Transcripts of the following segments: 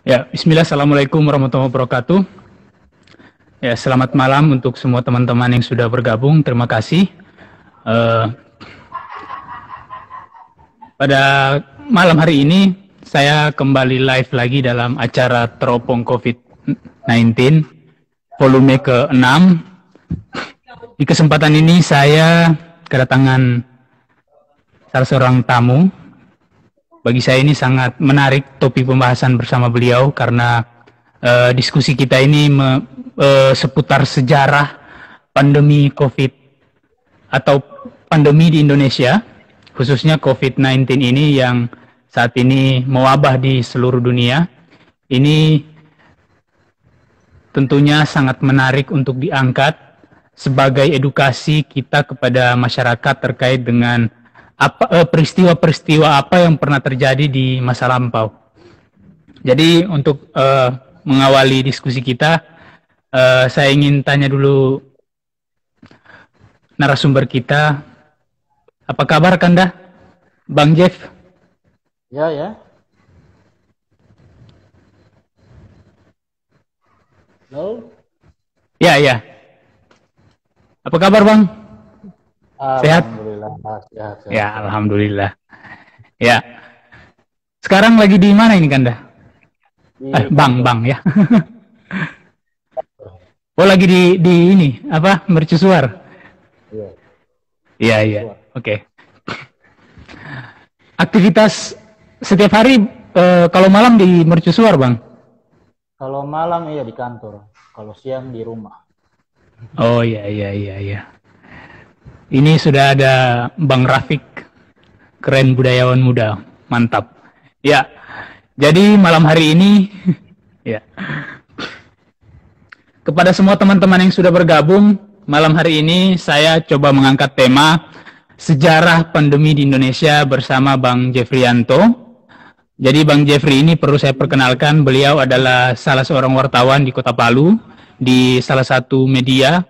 Ya, Bismillah, Assalamualaikum warahmatullahi wabarakatuh. Ya, selamat malam untuk semua teman-teman yang sudah bergabung. Terima kasih. Eh, Pada malam hari ini, saya kembali live lagi dalam acara Teropong COVID-19, volume ke-6. Di kesempatan ini, saya kedatangan salah seorang tamu. Bagi saya ini sangat menarik topik pembahasan bersama beliau karena diskusi kita ini seputar sejarah pandemi COVID atau pandemi di Indonesia, khususnya COVID-19 ini yang saat ini mewabah di seluruh dunia. Ini tentunya sangat menarik untuk diangkat sebagai edukasi kita kepada masyarakat terkait dengan peristiwa-peristiwa apa yang pernah terjadi di masa lampau. Jadi untuk mengawali diskusi kita, saya ingin tanya dulu narasumber kita, apa kabar Kanda, Bang Jeff? Ya. Halo? Ya. Apa kabar Bang? Sehat? Alhamdulillah, sehat. Ya, Alhamdulillah. Ya. Sekarang lagi di mana ini Kanda? Bang ya. Oh, lagi di ini, apa? Mercusuar? Iya. Oke. Aktivitas setiap hari kalau malam di Mercusuar, Bang? Kalau malam iya di kantor, kalau siang di rumah. Oh iya. Ini sudah ada Bang Rafiq, keren budayawan muda, mantap. Ya, jadi malam hari ini, ya, kepada semua teman-teman yang sudah bergabung, malam hari ini saya coba mengangkat tema sejarah pandemi di Indonesia bersama Bang Jeffrianto. Jadi Bang Jeffrey ini perlu saya perkenalkan, beliau adalah salah seorang wartawan di Kota Palu, di salah satu media.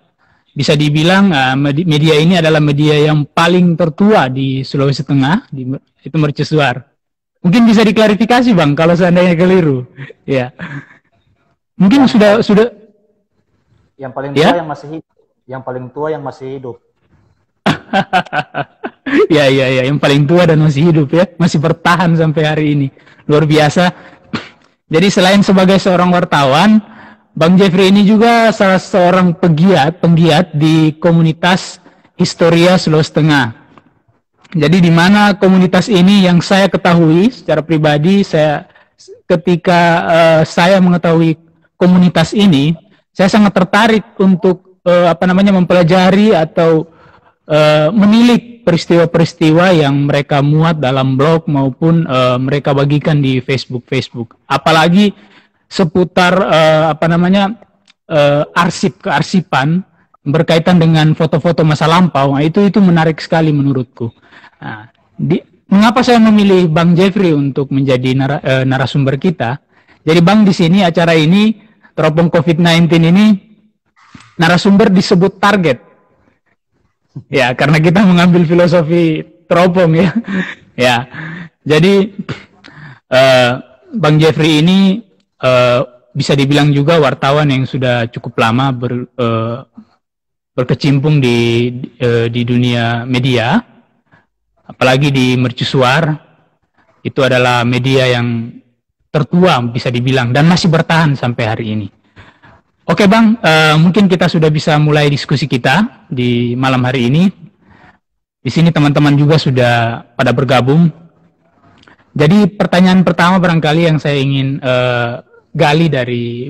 Bisa dibilang media ini adalah media yang paling tertua di Sulawesi Tengah, itu Mercusuar. Mungkin bisa diklarifikasi Bang, kalau seandainya keliru. Ya. Mungkin sudah yang paling tua yang masih hidup. Yang paling tua yang masih hidup. Ya, yang paling tua dan masih hidup ya, masih bertahan sampai hari ini. Luar biasa. Jadi selain sebagai seorang wartawan, Bang Jeffrey ini juga salah seorang penggiat di komunitas Historia Sulawesi Tengah. Jadi di mana komunitas ini yang saya ketahui secara pribadi, ketika saya mengetahui komunitas ini, saya sangat tertarik untuk mempelajari atau menilik peristiwa-peristiwa yang mereka muat dalam blog maupun mereka bagikan di Facebook. Apalagi seputar kearsipan berkaitan dengan foto-foto masa lampau. Nah, itu menarik sekali menurutku. Nah, mengapa saya memilih Bang Jeffrey untuk menjadi narasumber kita? Jadi Bang, di sini acara ini Teropong COVID-19 ini narasumber disebut target. Ya, karena kita mengambil filosofi teropong ya. Ya. Jadi Bang Jeffrey ini bisa dibilang juga wartawan yang sudah cukup lama berkecimpung di dunia media, apalagi di Mercusuar. Itu adalah media yang tertua bisa dibilang dan masih bertahan sampai hari ini. Oke Bang, mungkin kita sudah bisa mulai diskusi kita di malam hari ini. Di sini teman-teman juga sudah pada bergabung. Jadi pertanyaan pertama barangkali yang saya ingin gali dari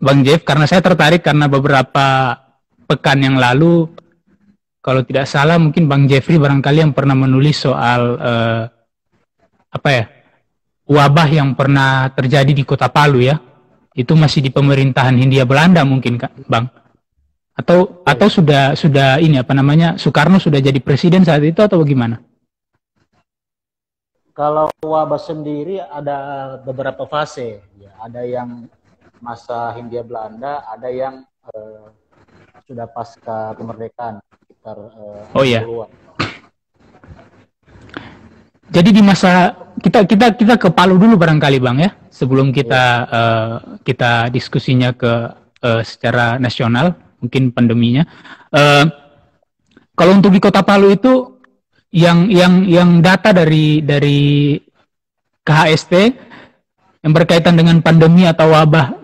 Bang Jeff, karena saya tertarik karena beberapa pekan yang lalu, kalau tidak salah mungkin Bang Jeffrey barangkali yang pernah menulis soal wabah yang pernah terjadi di Kota Palu ya. Itu masih di pemerintahan Hindia Belanda mungkin Bang? Atau sudah Soekarno sudah jadi presiden saat itu atau bagaimana? Kalau wabah sendiri ada beberapa fase, ya. Ada yang masa Hindia Belanda, ada yang sudah pasca kemerdekaan sekitar 60-an. Jadi di masa kita ke Palu dulu barangkali Bang ya, sebelum kita diskusinya ke secara nasional, mungkin pandeminya. Kalau untuk di Kota Palu itu yang data dari KHST yang berkaitan dengan pandemi atau wabah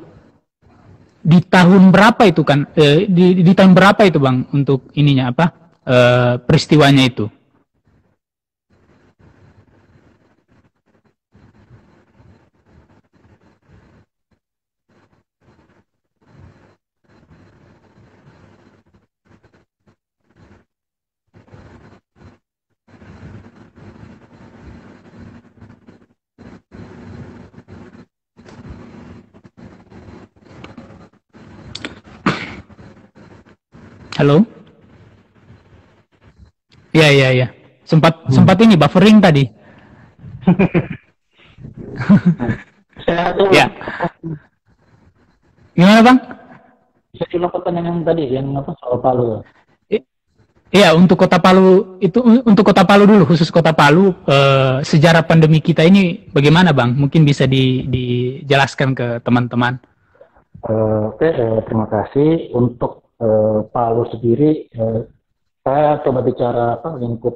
di tahun berapa itu kan? Di tahun berapa itu Bang untuk ininya apa? Peristiwanya itu? Halo? Iya. Sempat ini buffering tadi. Ya. Gimana Bang? Bisa diulang pertanyaan yang tadi, yang apa soal Palu? Iya, untuk Kota Palu itu, untuk Kota Palu dulu, khusus Kota Palu, sejarah pandemi kita ini bagaimana Bang? Mungkin bisa dijelaskan ke teman-teman. Oke, terima kasih. Untuk Palu sendiri, saya coba bicara lingkup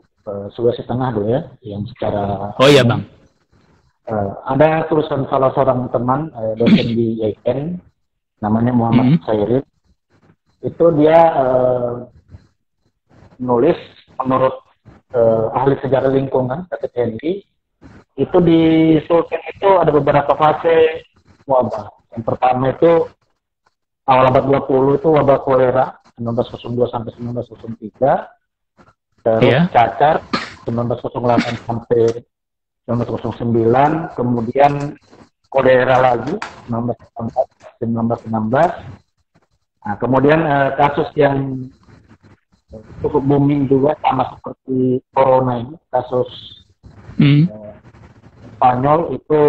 Sulawesi Tengah dulu ya, yang secara Oh iya Bang. ada tulisan salah seorang teman dosen di IAIN, namanya Muhammad Sairid. Itu dia nulis menurut ahli sejarah lingkungan David Henry, itu di Sulsel itu ada beberapa fase wabah. Yang pertama itu awal abad 20 itu wabah kolera 1902 sampai 1903, terus cacar 1908 sampai 1909, kemudian kolera lagi 1916. Nah, kemudian kasus yang cukup booming juga sama seperti corona ini, kasus Spanyol itu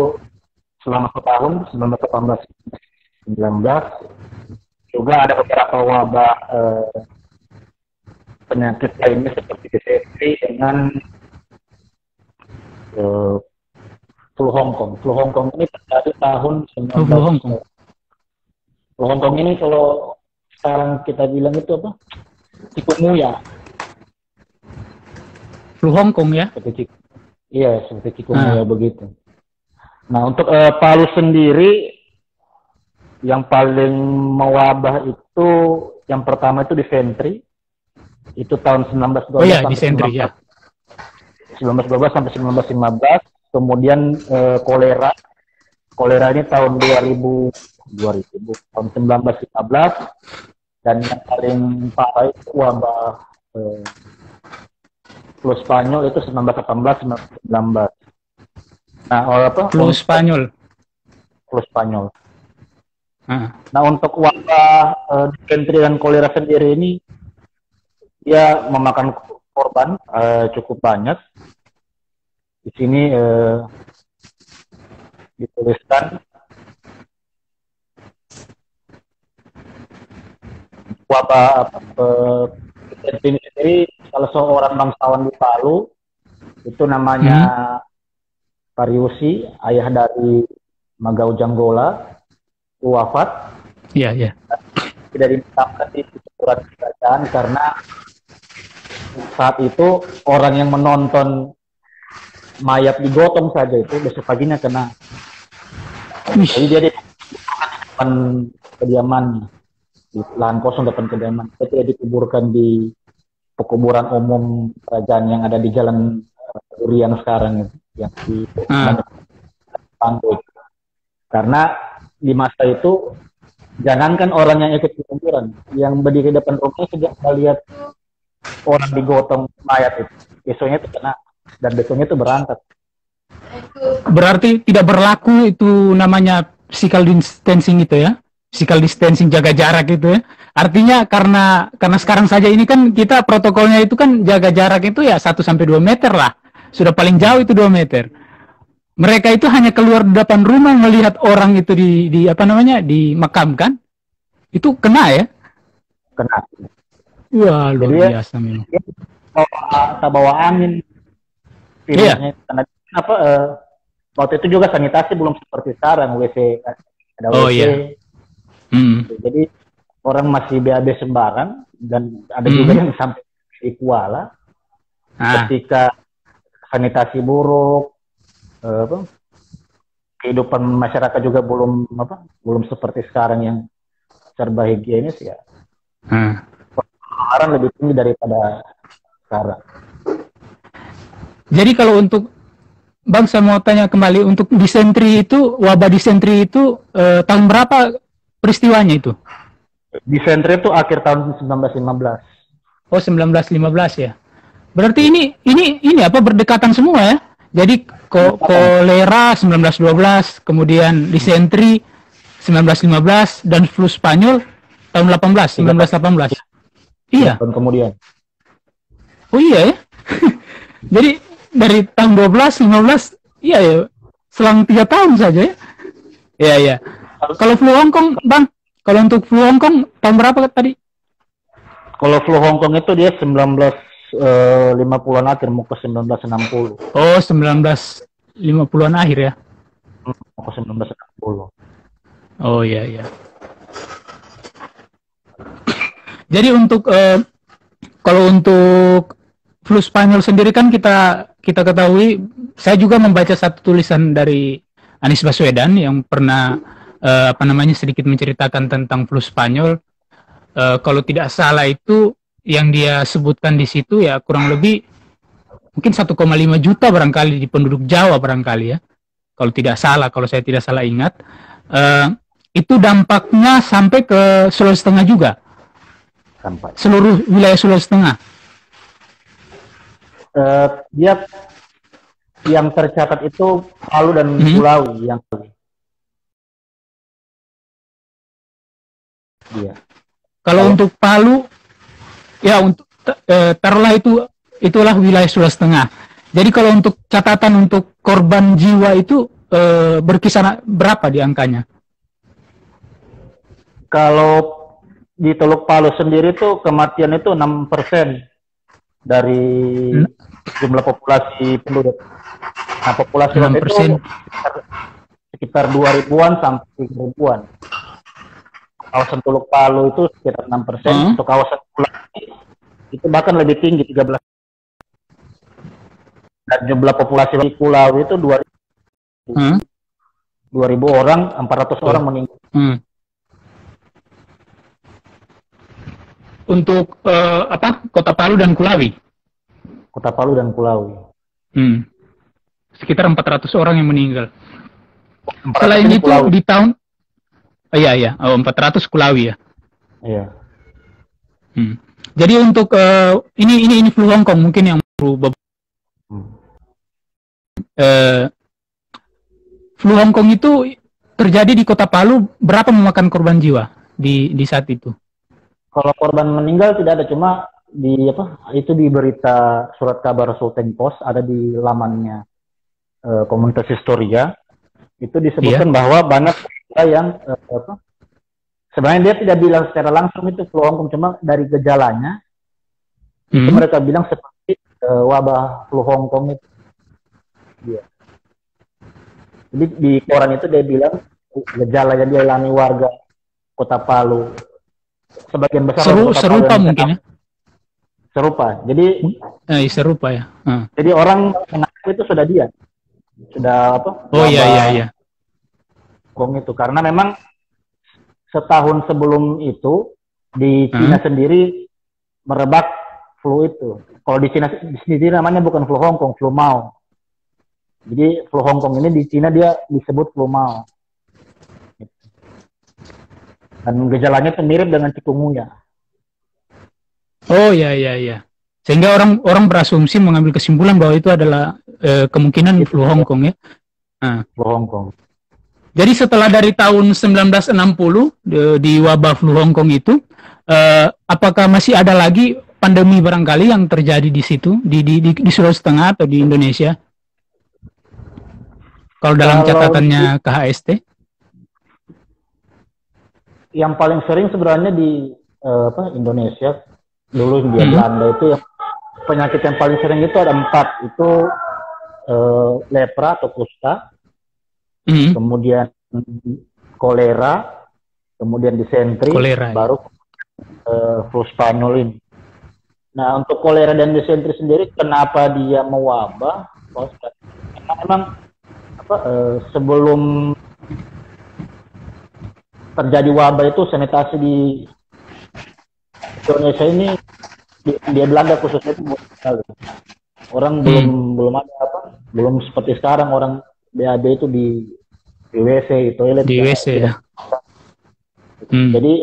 selama setahun 1918-19. Juga ada beberapa wabah penyakit lainnya seperti disentery dengan flu Hongkong. Flu Hongkong ini terjadi tahun 19. Flu Hongkong ini kalau sekarang kita bilang itu apa? Chikungunya. Flu Hongkong ya? Iya, seperti chikungunya begitu. Nah, untuk Palu sendiri yang paling mewabah itu yang pertama itu disentri. Itu tahun 1912 disentri ya. 1912 sampai 1915. Kemudian kolera. Kolera ini tahun 2000 tahun 1915. Dan yang paling parah itu wabah flu Spanyol itu 1918-1919. Nah, flu Spanyol. Flu Spanyol. Nah, untuk wabah disentery dan kolera sendiri ini dia memakan korban cukup banyak. Di sini dituliskan wabah disentery sendiri salah seorang bangsawan di Palu itu namanya Pariusi, ayah dari Magau Janggola, wafat. Iya. Tidak dimakamkan di surat kerajaan karena saat itu orang yang menonton mayat digotong saja itu besok paginya kena. Jadi dia di depan kediamannya, di lahan kosong depan kediaman. Dia tidak dikuburkan di pekuburan umum kerajaan yang ada di Jalan Durian sekarang itu, yang di Panggung. Karena di masa itu jangankan orang yang ikut kuburan, yang berdiri depan rumah sejak melihat orang digotong mayat itu, besoknya itu kena dan besoknya itu berangkat. Berarti tidak berlaku itu namanya physical distancing itu ya, physical distancing, jaga jarak itu ya. Artinya karena sekarang saja ini kan kita protokolnya itu kan jaga jarak itu ya 1-2 meter lah, sudah paling jauh itu 2 meter. Mereka itu hanya keluar di depan rumah melihat orang itu dimakamkan, itu kena ya? Kena. Wah, luar biasa memang. Tak bawa angin. Iya. Karena waktu itu juga sanitasi belum seperti sekarang, WC ada Oh WC. iya. Hmm. Jadi orang masih BAB sembarang dan ada juga yang sampai di Kuala ketika sanitasi buruk, kehidupan masyarakat juga belum seperti sekarang yang serba higienis ya. Penularan lebih tinggi daripada sekarang. Jadi kalau untuk Bang, saya mau tanya kembali, untuk disentri itu, wabah disentri itu tahun berapa peristiwanya itu? Disentri itu akhir tahun 1915. Oh, 1915 ya. Berarti ini apa, berdekatan semua ya? Jadi kolera 1912, kemudian disentri 1915, dan flu Spanyol tahun 1918. Iya. Tahun kemudian. Oh iya ya. Jadi dari tahun 12, 15, iya ya, selang 3 tahun saja ya. Iya iya. Kalau flu Hongkong, Bang, kalau untuk flu Hongkong tahun berapa tadi? Kalau flu Hongkong itu dia 1950-an akhir, mau ke 1960. Oh, 1950-an akhir ya. Mau ke 1960. Oh iya iya. Jadi untuk kalau untuk flu Spanyol sendiri kan kita ketahui, saya juga membaca satu tulisan dari Anies Baswedan yang pernah sedikit menceritakan tentang flu Spanyol. Kalau tidak salah itu yang dia sebutkan di situ ya kurang lebih mungkin 1,5 juta barangkali di penduduk Jawa barangkali ya. Kalau tidak salah, kalau saya tidak salah ingat, itu dampaknya sampai ke Sulawesi Tengah juga. Sampai seluruh wilayah Sulawesi Tengah. Dia yang tercatat itu Palu dan Pulau yang dia. Kalau untuk Palu ya untuk taruhlah itulah wilayah Sulawesi Tengah. Jadi kalau untuk catatan untuk korban jiwa itu berkisar berapa di angkanya? Kalau di Teluk Palu sendiri tuh kematian itu 6% dari jumlah populasi penduduk. Nah, populasi itu sekitar 2.000-an sampai 3.000-an. Kawasan Teluk Palu itu sekitar 6%, untuk kawasan Pulau itu bahkan lebih tinggi, 13%. Dan jumlah populasi di Pulau itu 2.000 orang, 400 orang meninggal. Untuk Kota Palu dan Kulawi. Kota Palu dan Kulawi. Sekitar 400 orang yang meninggal. Selain itu Kulawi. Di tahun 400 Kulawi ya. Iya. Jadi untuk ini flu Hongkong mungkin yang baru flu Hongkong itu terjadi di Kota Palu, berapa memakan korban jiwa di saat itu? Kalau korban meninggal tidak ada, cuma itu di berita surat kabar Sultan Post, ada di lamannya komunitas Historia, itu disebutkan bahwa banyak yang sebenarnya dia tidak bilang secara langsung itu flu Hongkong, cuma dari gejalanya itu mereka bilang seperti wabah flu Hongkong itu. Iya. Jadi di koran itu dia bilang gejala yang dialami warga Kota Palu sebagian besar serupa mungkin ya. Serupa. Jadi serupa ya. Jadi orang mengaku itu sudah Oh iya. Hongkong itu karena memang setahun sebelum itu di Cina sendiri merebak flu itu. Kalau di Cina sendiri namanya bukan flu Hongkong, flu Mao. Jadi flu Hongkong ini di Cina dia disebut flu Mao. Dan gejalanya itu mirip dengan chikungunya. Oh iya. Sehingga orang berasumsi mengambil kesimpulan bahwa itu adalah kemungkinan flu Hongkong ya. Flu Hongkong. Jadi setelah dari tahun 1960 di wabah flu Hongkong itu, apakah masih ada lagi pandemi barangkali yang terjadi di situ di Sulawesi Tengah atau di Indonesia? Kalau dalam catatannya KHST? Yang paling sering sebenarnya di Indonesia dulu di Belanda itu yang penyakit yang paling sering itu ada 4, itu lepra atau kusta, kemudian kolera, kemudian disentri, baru flu Spanyol ini. Nah, untuk kolera dan disentri sendiri, kenapa dia mewabah? Memang sebelum terjadi wabah itu sanitasi di Indonesia ini, di Belanda khususnya itu sekali. Orang belum ada belum seperti sekarang orang BAB itu di WC, toilet. Di WC ya. Jadi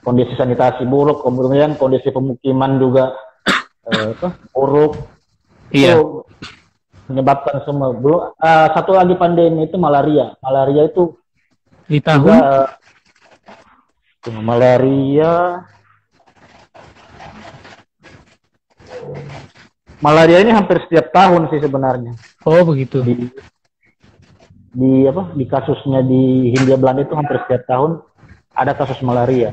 kondisi sanitasi buruk, kemudian kondisi pemukiman juga buruk. Iya. Itu menyebabkan semua. Satu lagi pandemi itu malaria. Malaria itu di tahun juga, malaria ini hampir setiap tahun sih sebenarnya. Oh begitu. Di kasusnya di Hindia Belanda itu hampir setiap tahun ada kasus malaria.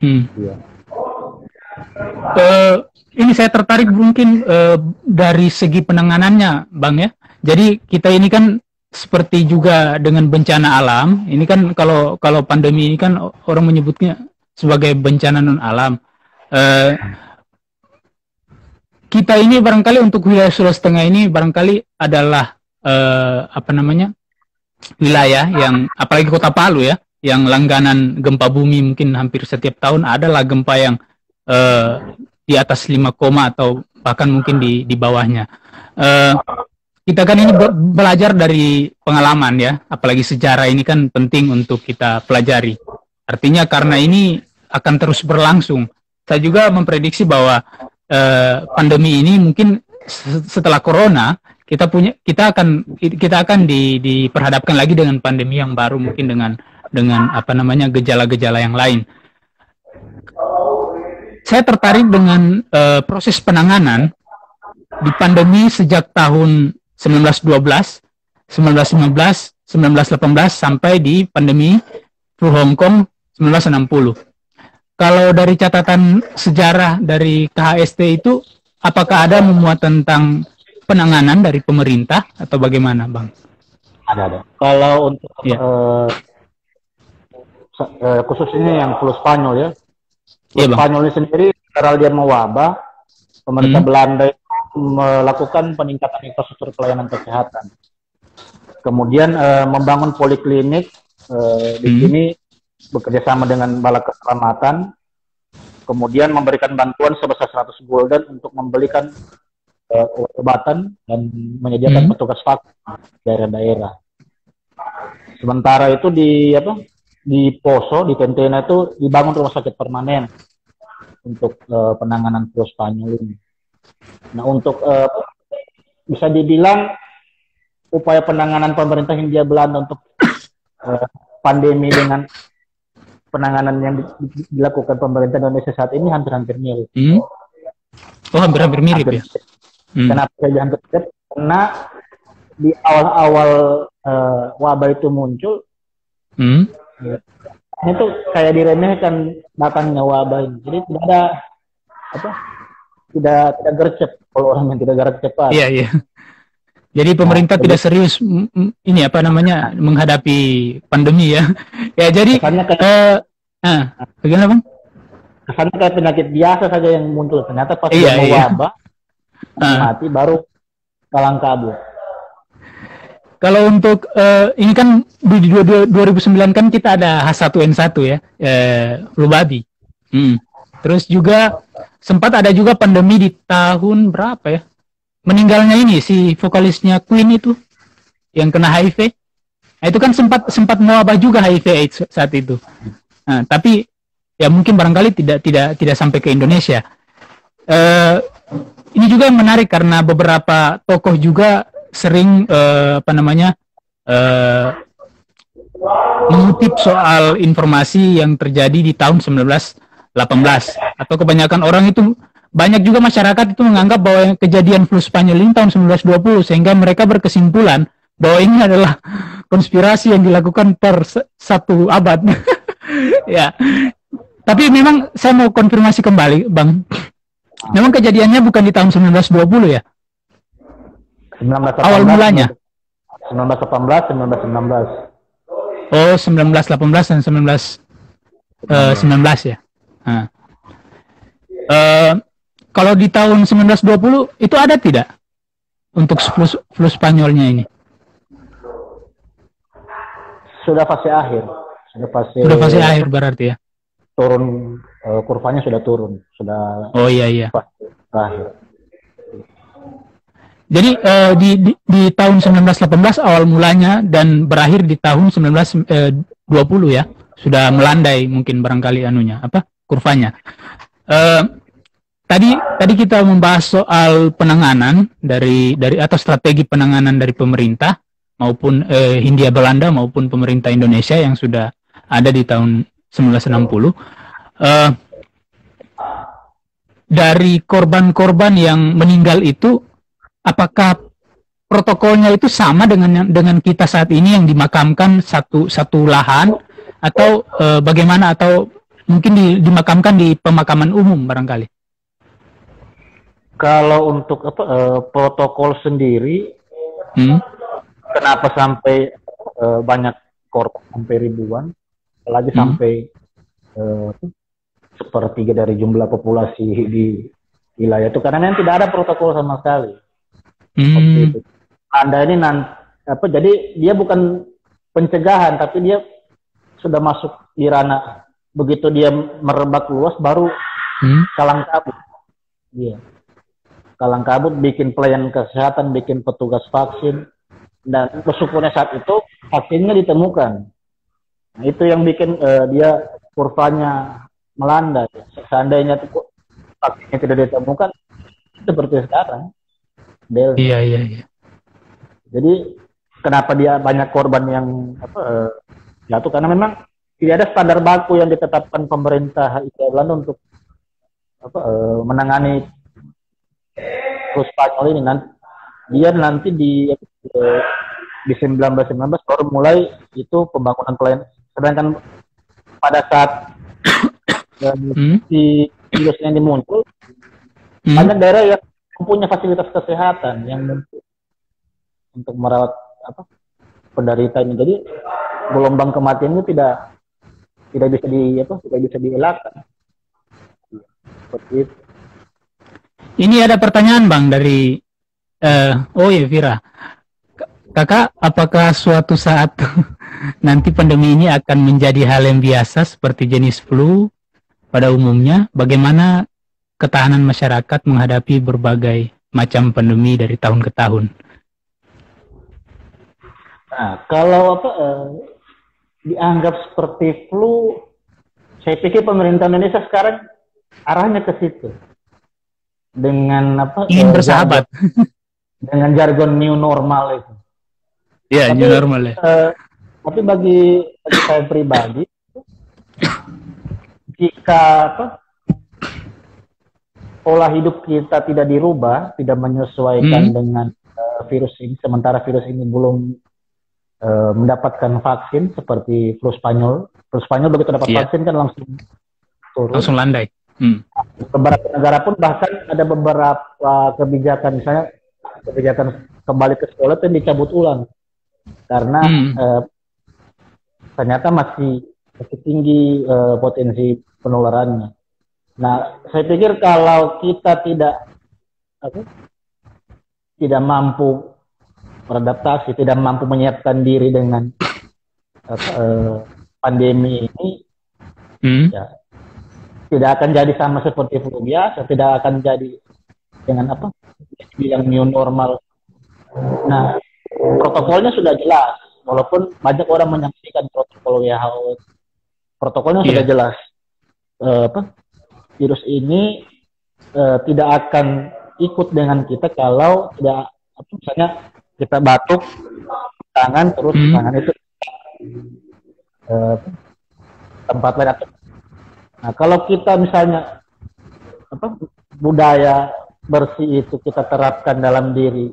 Iya. Ini saya tertarik mungkin dari segi penanganannya, Bang ya. Jadi kita ini kan seperti juga dengan bencana alam. Ini kan kalau pandemi ini kan orang menyebutnya sebagai bencana non alam. Kita ini barangkali untuk wilayah Sulawesi Tengah ini barangkali adalah wilayah yang apalagi Kota Palu ya, yang langganan gempa bumi mungkin hampir setiap tahun adalah gempa yang di atas 5, atau bahkan mungkin di bawahnya. Kita kan ini belajar dari pengalaman ya, apalagi sejarah ini kan penting untuk kita pelajari. Artinya karena ini akan terus berlangsung. Saya juga memprediksi bahwa pandemi ini mungkin setelah corona kita akan diperhadapkan lagi dengan pandemi yang baru, mungkin dengan gejala-gejala yang lain. Saya tertarik dengan proses penanganan di pandemi sejak tahun 1912, 1915, 1918 sampai di pandemi flu Hong Kong 1960. Kalau dari catatan sejarah dari KHST itu, apakah ada memuat tentang penanganan dari pemerintah atau bagaimana, Bang? Ada. Kalau untuk khususnya yang flu Spanyol ya, flu Spanyol ini sendiri karena dia mewabah, pemerintah Belanda itu melakukan peningkatan infrastruktur pelayanan kesehatan. Kemudian membangun poliklinik di sini bekerja sama dengan Balai Keselamatan, kemudian memberikan bantuan sebesar 100 gulden untuk membelikan obat-obatan dan menyediakan petugas vaksin di daerah-daerah. Sementara itu di Poso, di Tentena itu dibangun rumah sakit permanen untuk penanganan flu Spanyol ini. Nah, untuk bisa dibilang upaya penanganan pemerintah Hindia Belanda untuk pandemi dengan penanganan yang dilakukan pemerintah Indonesia saat ini hampir-hampir mirip. Oh, hampir-hampir mirip ya? Kenapa saya hampir mirip? Karena di awal-awal wabah itu muncul, itu kayak diremehkan datangnya wabah ini. Jadi tidak ada tidak gercep kalau orang yang tidak gercep. Iya, iya. Jadi pemerintah tidak serius menghadapi pandemi ya. Ya jadi bagaimana, Bang? Kesannya kayak penyakit biasa saja yang muncul, ternyata pas wabah mati baru kalang kabut. Kalau untuk ini kan di 2009 kan kita ada H1N1 ya, flu babi. Terus juga sempat ada juga pandemi di tahun berapa ya? Meninggalnya ini si vokalisnya Queen itu yang kena HIV. Nah, itu kan sempat mewabah juga HIV/AIDS saat itu. Nah, tapi ya mungkin barangkali tidak sampai ke Indonesia. Ini juga yang menarik karena beberapa tokoh juga sering mengutip soal informasi yang terjadi di tahun 1918, atau kebanyakan orang itu, banyak juga masyarakat itu menganggap bahwa kejadian flu Spanyol ini tahun 1920, sehingga mereka berkesimpulan bahwa ini adalah konspirasi yang dilakukan per satu abad. Ya, tapi memang saya mau konfirmasi kembali, Bang. Memang kejadiannya bukan di tahun 1920 ya? 1918, awal mulanya. 1918, 1919. Oh, 1918 dan 1919 ya. Nah. Kalau di tahun 1920 itu ada tidak untuk flu Spanyolnya ini? Sudah fase akhir. Sudah fase akhir berarti ya. Turun, kurvanya sudah turun, sudah. Oh iya. Fase akhir. Jadi di tahun 1918 awal mulanya dan berakhir di tahun 1920 ya. Sudah melandai mungkin barangkali kurvanya. Tadi kita membahas soal penanganan dari atau strategi penanganan dari pemerintah maupun Hindia Belanda maupun pemerintah Indonesia yang sudah ada di tahun 1960. Dari korban-korban yang meninggal itu, apakah protokolnya itu sama dengan kita saat ini yang dimakamkan satu lahan atau bagaimana, atau mungkin dimakamkan di pemakaman umum barangkali? Kalau untuk protokol sendiri, kenapa sampai banyak korban sampai ribuan, apalagi sampai sepertiga dari jumlah populasi di wilayah itu, karena memang tidak ada protokol sama sekali. Seperti itu. Anda ini jadi dia bukan pencegahan, tapi dia sudah masuk di ranah, begitu dia merebak luas baru kalang kabut. Iya. Kalang kabut, bikin pelayanan kesehatan, bikin petugas vaksin, dan bersyukurnya saat itu vaksinnya ditemukan. Nah, itu yang bikin dia kurvanya melanda. Seandainya vaksinnya tidak ditemukan, seperti sekarang. Iya. Jadi kenapa dia banyak korban yang jatuh, karena memang tidak ada standar baku yang ditetapkan pemerintah Belanda untuk menangani flu Spanyol ini. Dia nanti di 1919 baru mulai itu pembangunan pelayanan. Sedangkan pada saat si virus ini muncul, banyak daerah yang mempunyai fasilitas kesehatan yang untuk merawat penderita ini. Jadi gelombang kematian itu tidak bisa dielakkan. Seperti itu. Ini ada pertanyaan Bang dari Vira. Kakak, apakah suatu saat nanti pandemi ini akan menjadi hal yang biasa seperti jenis flu pada umumnya? Bagaimana ketahanan masyarakat menghadapi berbagai macam pandemi dari tahun ke tahun? Nah, kalau dianggap seperti flu, saya pikir pemerintah Indonesia sekarang arahnya ke situ. Dengan ingin bersahabat dengan jargon new normal itu. Ya, new normal ya. Tapi bagi saya pribadi, jika pola hidup kita tidak dirubah, tidak menyesuaikan dengan virus ini, sementara virus ini belum mendapatkan vaksin seperti flu Spanyol. Flu Spanyol begitu dapat vaksin kan langsung turun. Langsung landai. Beberapa negara pun bahkan ada beberapa kebijakan, misalnya kebijakan kembali ke sekolah itu dicabut ulang karena ternyata masih tinggi potensi penularannya. Nah, saya pikir kalau kita tidak mampu beradaptasi, tidak mampu menyiapkan diri dengan pandemi ini, ya tidak akan jadi sama seperti flu biasa, tidak akan jadi dengan yang new normal. Nah, protokolnya sudah jelas, walaupun banyak orang menyaksikan protokol WHO, protokolnya sudah jelas. Virus ini tidak akan ikut dengan kita kalau tidak, misalnya kita batuk tangan terus tangan itu tempat lain atau. Nah, kalau kita misalnya budaya bersih itu kita terapkan dalam diri,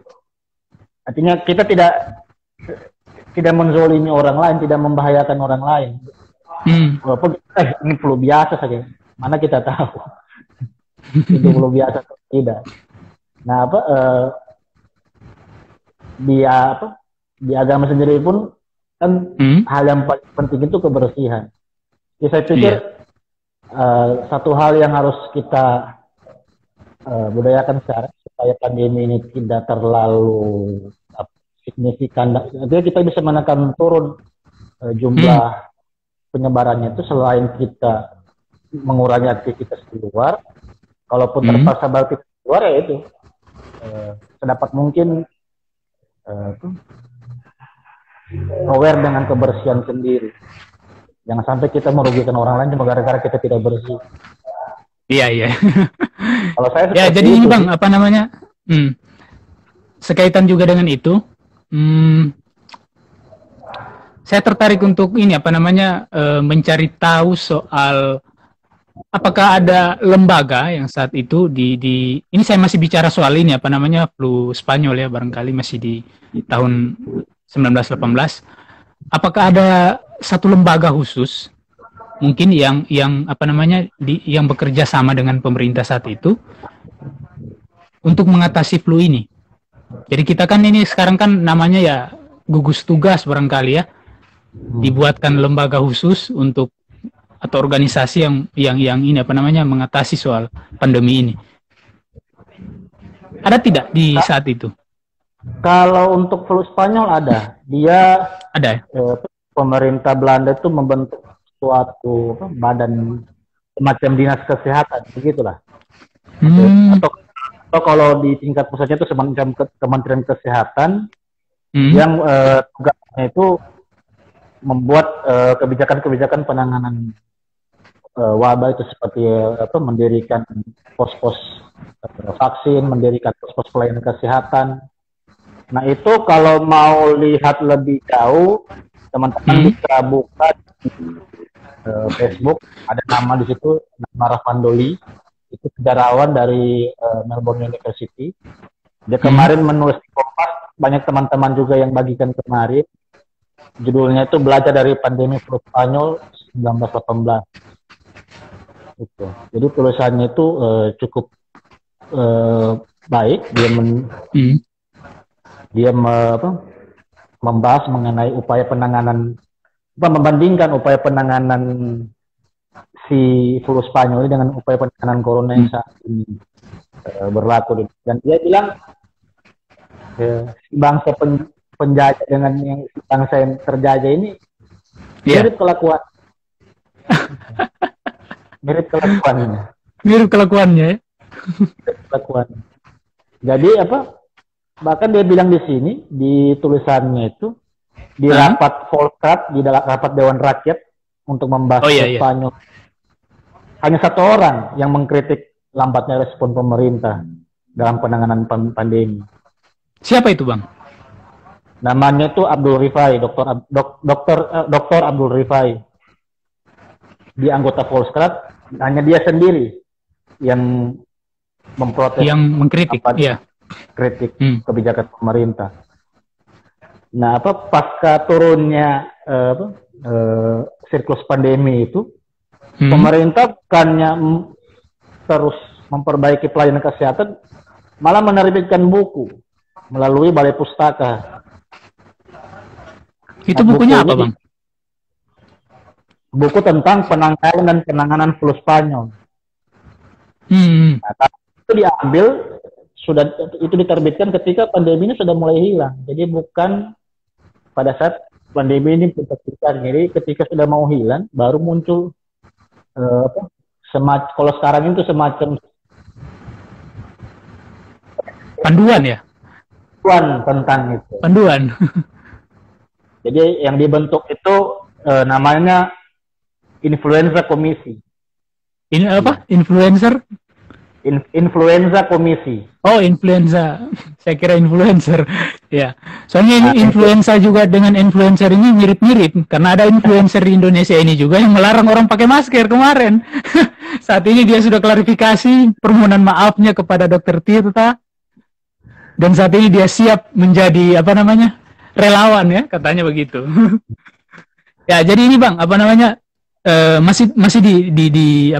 artinya kita tidak menzolimi orang lain, tidak membahayakan orang lain. Walaupun ini flu biasa saja, mana kita tahu itu flu biasa atau tidak. Nah, di agama sendiri pun kan hal yang paling penting itu kebersihan. Jadi saya pikir satu hal yang harus kita budayakan sekarang supaya pandemi ini tidak terlalu signifikan. Artinya kita bisa menekan turun jumlah penyebarannya itu selain kita mengurangi aktivitas di luar. Kalaupun terpaksa balik ke luar ya itu sedapat mungkin aware dengan kebersihan sendiri. Jangan sampai kita merugikan orang lain cuma gara-gara kita tidak bersih. Iya. Kalau saya ya, jadi ini Bang, apa namanya? Sekaitan juga dengan itu. Saya tertarik untuk ini apa namanya? Mencari tahu soal apakah ada lembaga yang saat itu ini saya masih bicara soal ini apa namanya flu Spanyol ya, barangkali masih di tahun 1918. Apakah ada satu lembaga khusus mungkin yang apa namanya yang bekerja sama dengan pemerintah saat itu untuk mengatasi flu ini? Jadi kita kan ini sekarang kan namanya ya gugus tugas barangkali ya, dibuatkan lembaga khusus untuk atau organisasi yang ini apa namanya mengatasi soal pandemi ini. Ada tidak di saat itu? Kalau untuk flu Spanyol ada. Dia ada. Pemerintah Belanda itu membentuk suatu badan semacam dinas kesehatan, begitulah. Atau kalau di tingkat pusatnya itu semacam Kementerian Kesehatan yang tugasnya itu membuat kebijakan-kebijakan penanganan wabah itu seperti mendirikan pos-pos vaksin, mendirikan pos-pos pelayanan kesehatan. Nah itu kalau mau lihat lebih jauh, teman-teman bisa buka di Facebook, ada nama di situ, nama Raffandoli, itu sejarawan dari Melbourne University. Dia kemarin menulis di Kompas, banyak teman-teman juga yang bagikan kemarin. Judulnya itu belajar dari pandemi flu Spanyol 1918. Itu. Jadi tulisannya itu cukup baik. Dia membahas mengenai upaya penanganan, membandingkan upaya penanganan si flu Spanyol ini dengan upaya penanganan corona yang saat ini berlaku. Dan dia bilang bangsa penjajah dengan yang bangsa yang terjajah ini mirip kelakuan. Mirip kelakuannya. Mirip kelakuannya. Jadi bahkan dia bilang di sini di tulisannya itu di rapat Volkrat, di dalam rapat Dewan Rakyat untuk membahas Spanyol. Hanya satu orang yang mengkritik lambatnya respon pemerintah dalam penanganan pandemi. Siapa itu, Bang? Namanya itu Abdul Rifai, Dokter Abdul Rifai. Di anggota Volkrat, hanya dia sendiri yang memprotes, yang mengkritik, kritik kebijakan pemerintah. Nah, pasca turunnya siklus pandemi itu, pemerintah bukannya terus memperbaiki pelayanan kesehatan, malah menerbitkan buku melalui Balai Pustaka. Itu bukunya apa, Bang? Buku tentang penangkalan dan penanganan flu Spanyol. Nah, itu diambil, itu diterbitkan ketika pandemi ini sudah mulai hilang. Jadi bukan pada saat pandemi ini terjadi. Jadi ketika sudah mau hilang, baru muncul kalau sekarang itu semacam panduan ya? Panduan tentang itu. Panduan. Jadi yang dibentuk itu namanya Influenza Komisi. Ini apa? Influencer? Influenza Komisi. Oh, influenza. Saya kira influencer. Ya. Soalnya ini influenza juga dengan influencer ini mirip-mirip. Karena ada influencer di Indonesia ini juga yang melarang orang pakai masker kemarin. Saat ini dia sudah klarifikasi permohonan maafnya kepada Dr. Tirta. Dan saat ini dia siap menjadi relawan ya, katanya begitu. Ya, jadi ini Bang, masih di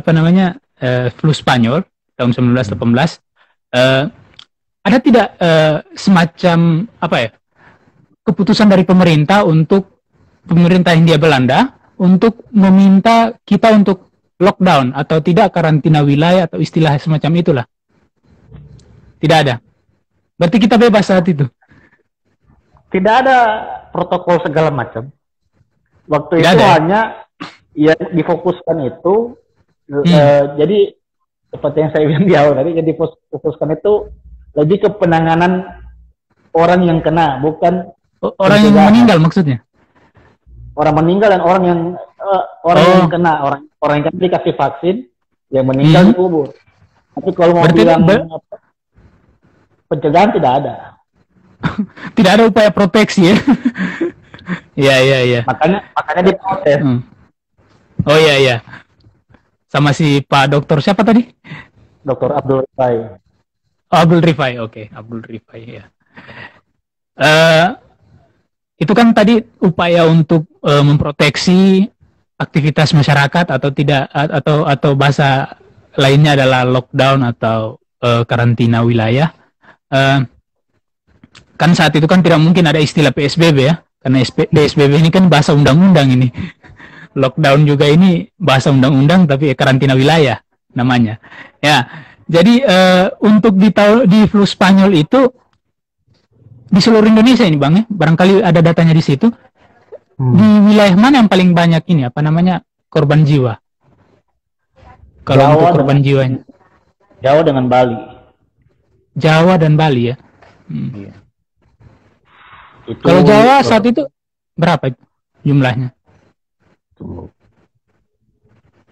flu Spanyol tahun 1918. Ada tidak semacam keputusan dari pemerintah Hindia Belanda untuk meminta kita untuk lockdown atau tidak karantina wilayah atau istilah semacam itulah. Tidak ada. Berarti kita bebas saat itu. Tidak ada protokol segala macam. Waktu Tidak itu ada. hanya yang difokuskan itu, jadi seperti yang saya bilang di awal tadi, yang difokuskan itu lebih ke penanganan orang yang kena, bukan orang yang meninggal maksudnya. Orang meninggal dan orang yang yang kena, orang yang dikasih vaksin, yang meninggal dikubur. Tapi kalau mau bilang pencegahan tidak ada. Tidak ada upaya proteksi ya. Iya. Makanya diprotes. Oh iya. Sama si Pak Dokter siapa tadi? Dr. Abdul Rifai. Abdul Rifai, oke. Abdul Rifai ya. Itu kan tadi upaya untuk memproteksi aktivitas masyarakat atau tidak atau bahasa lainnya adalah lockdown atau karantina wilayah. Kan saat itu kan tidak mungkin ada istilah PSBB ya, karena PSBB ini kan bahasa undang-undang ini. Lockdown juga ini bahasa undang-undang tapi karantina wilayah namanya. Ya, jadi untuk di flu Spanyol itu di seluruh Indonesia ini Bang ya, barangkali ada datanya di situ. Di wilayah mana yang paling banyak ini korban jiwa? Kalau untuk korban jiwanya. Jawa dengan Bali. Jawa dan Bali ya. Iya. Kalau Jawa saat itu berapa jumlahnya?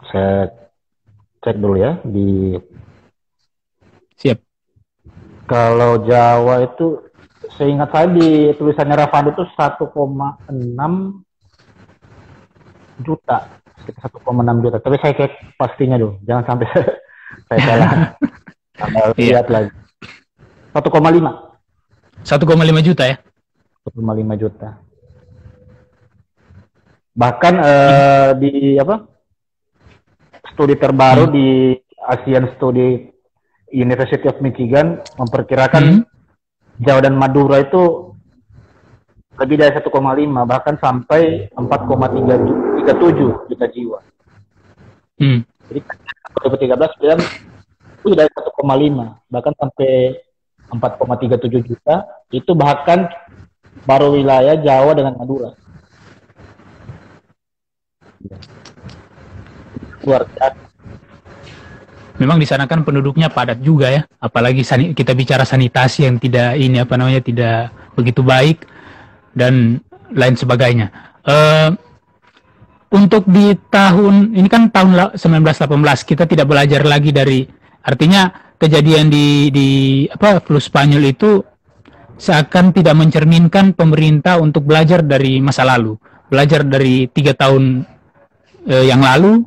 Saya cek dulu ya di. Siap. Kalau Jawa itu seingat saya di tulisannya Rafandi itu 1,6 juta. Sekitar 1,6 juta. Tapi saya cek pastinya dulu. Jangan sampai saya salah. Lihat lagi. 1,5. 1,5 juta ya? 1,5 juta. Bahkan di studi terbaru di Asian Study University of Michigan memperkirakan Jawa dan Madura itu lebih dari 1,5 bahkan sampai 4,37 juta jiwa. Jadi 2013 bilang itu dari 1,5 bahkan sampai 4,37 juta, itu bahkan baru wilayah Jawa dengan Madura. Luar biasa. Memang di sana kan penduduknya padat juga ya, apalagi kita bicara sanitasi yang tidak tidak begitu baik dan lain sebagainya. Untuk di tahun ini kan tahun 1918 kita tidak belajar lagi dari, artinya kejadian di flu Spanyol itu seakan tidak mencerminkan pemerintah untuk belajar dari masa lalu, belajar dari 3 tahun yang lalu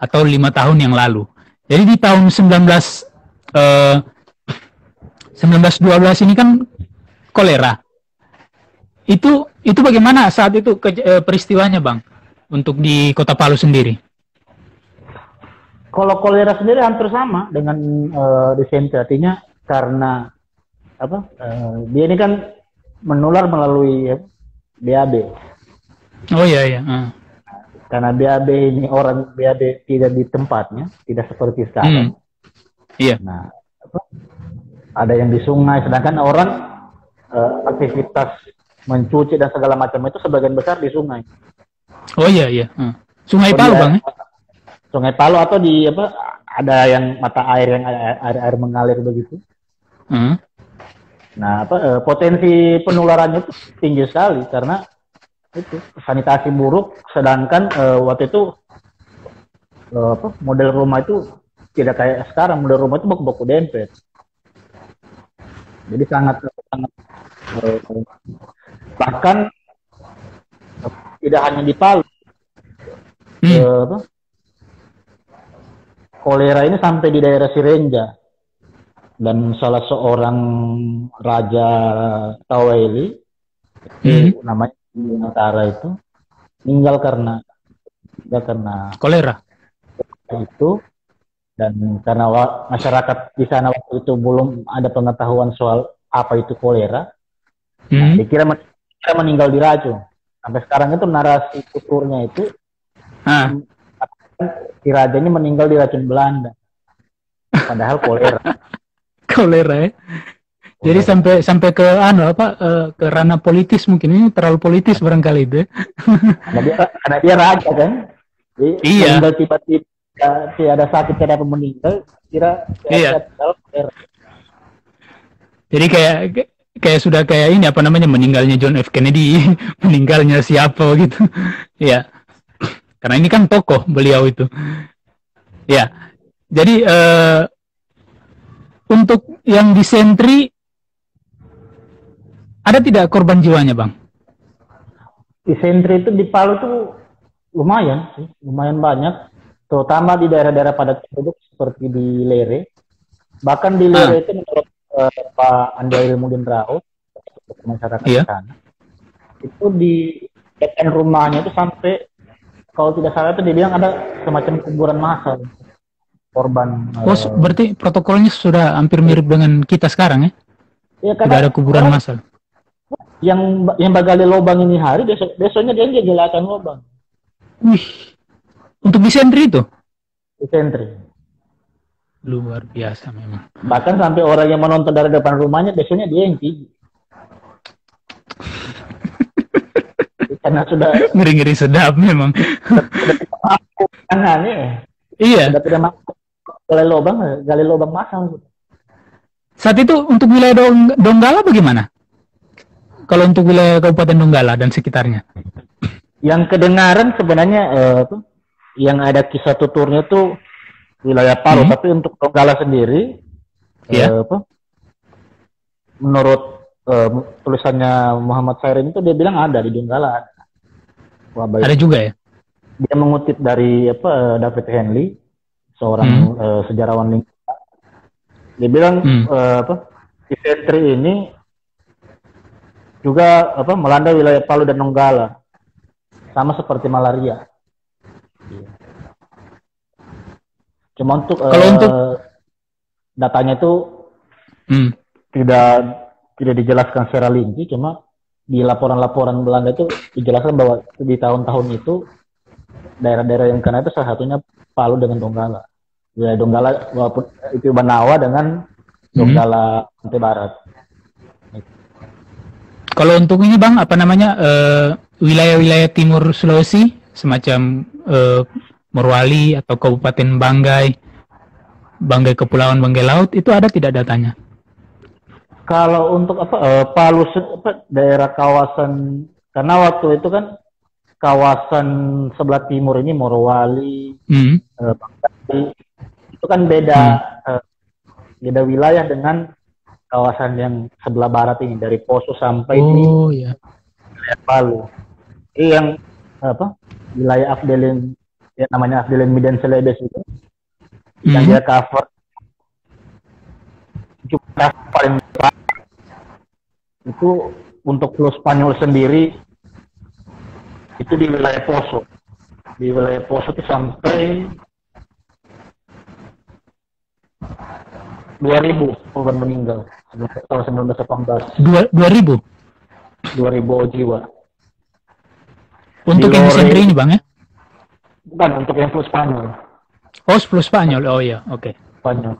atau 5 tahun yang lalu. Jadi di tahun 1912 ini kan kolera. Itu bagaimana saat itu peristiwanya Bang untuk di Kota Palu sendiri? Kalau kolera sendiri hampir sama dengan disentery, artinya karena dia ini kan menular melalui BAB. Oh iya. Karena BAB ini orang BAB tidak di tempatnya, tidak seperti sekarang. Iya. Nah, ada yang di sungai, sedangkan orang aktivitas mencuci dan segala macam itu sebagian besar di sungai. Oh iya. Sungai Palu Bang ya? Sungai Palu atau di ada yang mata air yang air mengalir begitu. Nah, potensi penularannya itu tinggi sekali karena itu sanitasi buruk, sedangkan waktu itu model rumah itu tidak kayak sekarang, model rumah itu baku-baku dempet. Jadi sangat bahkan tidak hanya di Palu. Kolera ini sampai di daerah Sirenja, dan salah seorang raja Taweli namanya Nusantara itu meninggal karena kolera itu, dan karena masyarakat di sana waktu itu belum ada pengetahuan soal apa itu kolera. Dikira meninggal diracun. Sampai sekarang itu narasi tuturnya itu si raja ini meninggal diracun Belanda. Padahal kolera. Kolera ya. Jadi sampai ke ke ranah politis, mungkin ini terlalu politis barangkali itu. Karena dia raja kan. Jadi iya. Meninggal tiba-tiba ada sakit, ada meninggal, kira kolera. Jadi kayak sudah kayak ini apa namanya, meninggalnya John F Kennedy, meninggalnya siapa gitu. Ya. Karena ini kan tokoh beliau itu. Ya. Jadi untuk yang di Sentri ada tidak korban jiwanya, Bang? Di Sentri itu di Palu tuh lumayan banyak, terutama di daerah-daerah padat penduduk seperti di Lere. Bahkan di Lere itu menurut Pak Andi Ilmudin Rao, masyarakat di sana, itu di depan rumahnya itu sampai, kalau tidak salah itu dibilang ada semacam kuburan massal korban. Berarti protokolnya sudah hampir mirip dengan kita sekarang ya? Ya, sudah ada kuburan massal. Yang bagali lubang ini hari, besoknya dia jelakan lubang. Wih, untuk di Sentri itu? Di Sentri. Luar biasa memang. Bahkan sampai orang yang menonton dari depan rumahnya, besoknya dia yang tinggi. Karena sudah ngeri-ngeri sedap memang. Iya. Sudah tidak mampu gali lubang masang. Saat itu untuk wilayah Donggala bagaimana? Kalau untuk wilayah Kabupaten Donggala dan sekitarnya? Yang kedengaran sebenarnya yang ada kisah tuturnya tuh wilayah Palu, tapi untuk Donggala sendiri, menurut tulisannya Muhammad Sairin itu dia bilang ada di Donggala. Ada juga ya? Dia mengutip dari David Henley, seorang sejarawan lingkungan. Dia bilang di Sentri ini juga melanda wilayah Palu dan Donggala, sama seperti malaria. Cuma untuk datanya itu tidak dijelaskan secara rinci, cuma di laporan-laporan Belanda itu dijelaskan bahwa di tahun-tahun itu daerah-daerah yang kena itu salah satunya Palu dengan Donggala. Ya, Donggala walaupun itu Banawa dengan Donggala Pantai Barat. Kalau untuk ini Bang, apa namanya, wilayah-wilayah timur Sulawesi semacam Morowali atau Kabupaten Banggai Kepulauan Banggai Laut, itu ada tidak datanya? Kalau untuk Palu daerah kawasan, karena waktu itu kan kawasan sebelah timur ini Morowali, Banggai, itu kan beda wilayah dengan kawasan yang sebelah barat ini, dari Poso sampai di wilayah Palu. Ini yang wilayah Afdelin, ya namanya Afdelin Midan Celebes itu, yang dia cover juga paling itu untuk Pulau Spanyol sendiri itu di wilayah Poso. Di wilayah Poso itu sampai 2.000 korban meninggal tahun 1918. 2.000 jiwa. Untuk yang Sentri ini Bang ya? Bukan, untuk yang Pulau Spanyol. Oh, Pulau Spanyol. Oh iya, oke. Spanyol.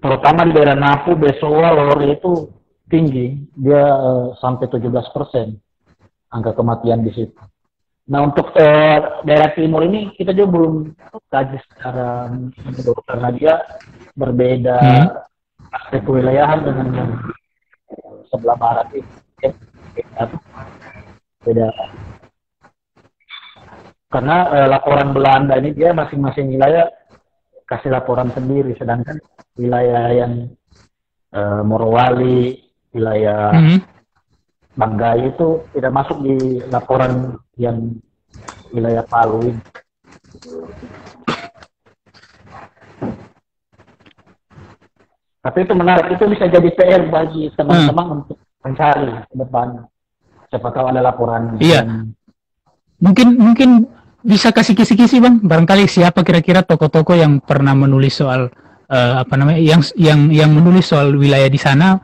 Terutama di daerah Napu, Besoa, Lore itu tinggi. Dia sampai 17% angka kematian di situ. Nah, untuk daerah timur ini kita juga belum kaji secara menyeluruh karena dia berbeda aspek kewilayahan dengan yang sebelah barat ini. Beda. Karena laporan Belanda ini dia masing-masing wilayah kasih laporan sendiri, sedangkan wilayah yang Morowali, wilayah Banggai itu tidak masuk di laporan yang wilayah Palu ini. Tapi itu menarik, itu bisa jadi PR bagi teman-teman untuk mencari ke depan. Siapa tahu ada laporan. Iya. Mungkin bisa kasih kisi-kisi Bang, barangkali siapa kira-kira tokoh-tokoh yang pernah menulis soal yang menulis soal wilayah di sana,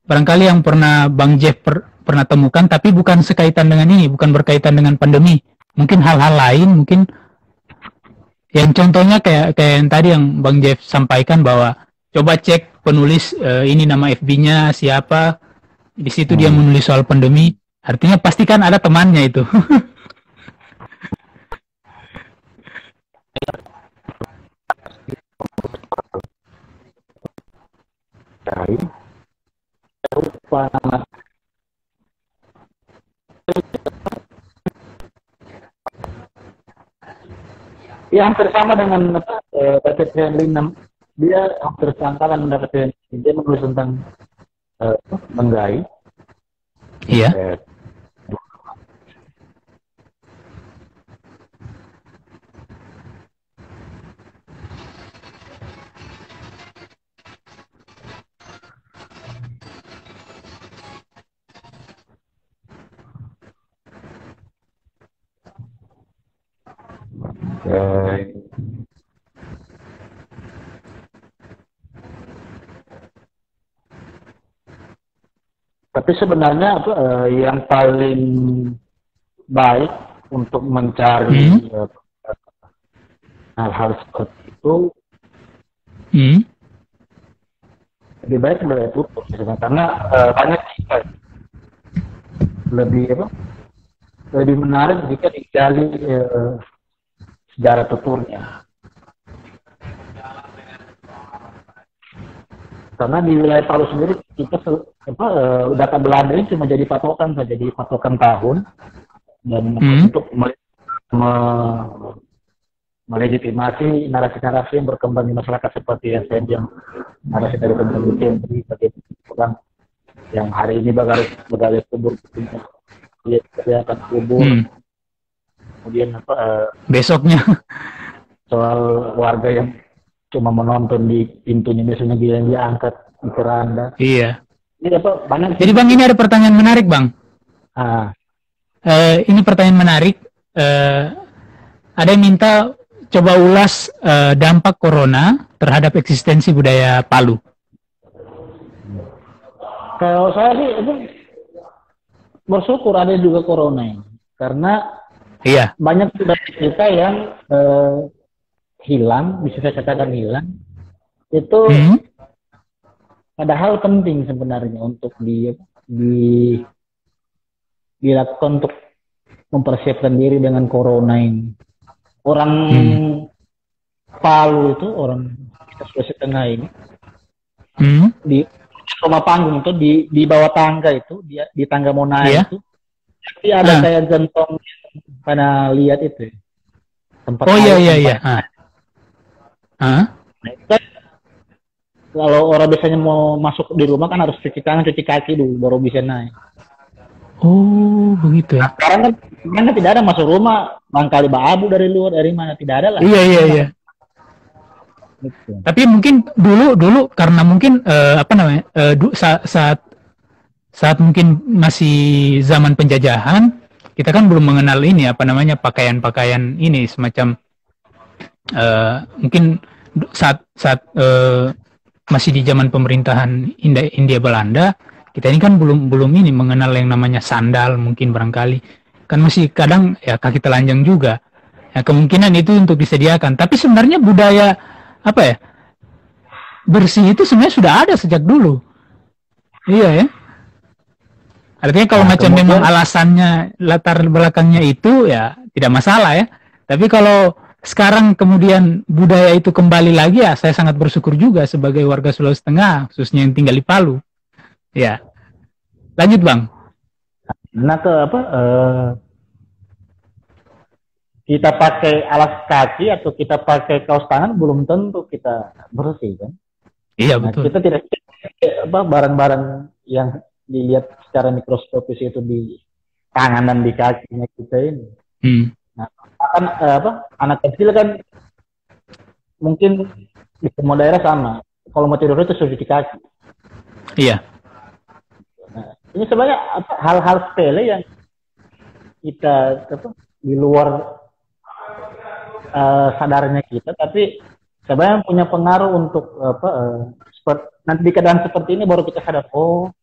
barangkali yang pernah Bang Jeff pernah temukan, tapi bukan sekaitan dengan ini, bukan berkaitan dengan pandemi. Mungkin hal-hal lain, mungkin yang contohnya kayak yang tadi yang Bang Jeff sampaikan bahwa coba cek penulis ini nama FB-nya siapa, di situ dia menulis soal pandemi, artinya pastikan ada temannya itu. Lupa nama. Ya hampir sama dengan Patrick Henry. Dia hampir seangkatan dengan Patrick Henry. Dia menulis tentang Menggai. Iya. Tapi sebenarnya yang paling baik untuk mencari hal-hal seperti itu lebih baik mulai tutup misalnya, karena banyak cerita lebih menarik jika digali sejarah tuturnya. Karena di wilayah Palu sendiri kita data Belanda ini cuma jadi patokan saja, jadi patokan tahun dan untuk melegitimasi narasi-narasi yang berkembang di masyarakat seperti yang saya bilang, narasi dari penelitian sebagai orang yang hari ini begali kubur, kelihatan kubur, kemudian besoknya soal warga yang cuma menonton di pintunya, biasanya dia yang diangkat di keranda. Iya. Ini banyak. Jadi Bang, ini ada pertanyaan menarik Bang. Ini pertanyaan menarik. Ada yang minta coba ulas dampak corona terhadap eksistensi budaya Palu. Kalau saya sih itu bersyukur ada juga corona ini, karena banyak budaya kita yang hilang, bisa saya katakan hilang. Itu padahal penting sebenarnya untuk dilakukan untuk mempersiapkan diri dengan corona ini. Orang Palu itu, orang kita Sulawesi Tengah ini, di rumah panggung itu, di bawah tangga itu, di tangga mau naik itu, pasti ada kayak gentong, pernah lihat itu tempat. Oh iya. Kalau orang biasanya mau masuk di rumah kan harus cuci tangan, cuci kaki dulu baru bisa naik. Oh begitu ya. Nah, sekarang kan tidak ada masuk rumah, mangkali abu dari luar, dari mana, tidak ada lah. Iya. Gitu. Tapi mungkin dulu karena mungkin saat mungkin masih zaman penjajahan, kita kan belum mengenal ini pakaian ini semacam mungkin saat masih di zaman pemerintahan Hindia Belanda, kita ini kan belum ini mengenal yang namanya sandal, mungkin barangkali kan masih kadang ya kaki telanjang juga ya, kemungkinan itu untuk disediakan. Tapi sebenarnya budaya bersih itu sebenarnya sudah ada sejak dulu. Iya ya. Artinya kalau memang alasannya latar belakangnya itu ya tidak masalah ya. Tapi kalau sekarang kemudian budaya itu kembali lagi, ya saya sangat bersyukur juga sebagai warga Sulawesi Tengah, khususnya yang tinggal di Palu. Ya, lanjut Bang. Nah kita pakai alas kaki atau kita pakai kaos tangan belum tentu kita bersih kan? Iya betul. Kita tidak barang-barang yang dilihat secara mikroskopis itu di tangan dan di kakinya kita ini. Nah, kan anak kecil kan mungkin di semua daerah sama. Kalau mau tidur itu sudah cuci kaki. Iya. Nah, ini sebenarnya hal-hal sepele yang kita di luar sadarnya kita, tapi sebenarnya punya pengaruh untuk nanti di keadaan seperti ini baru kita sadar, oh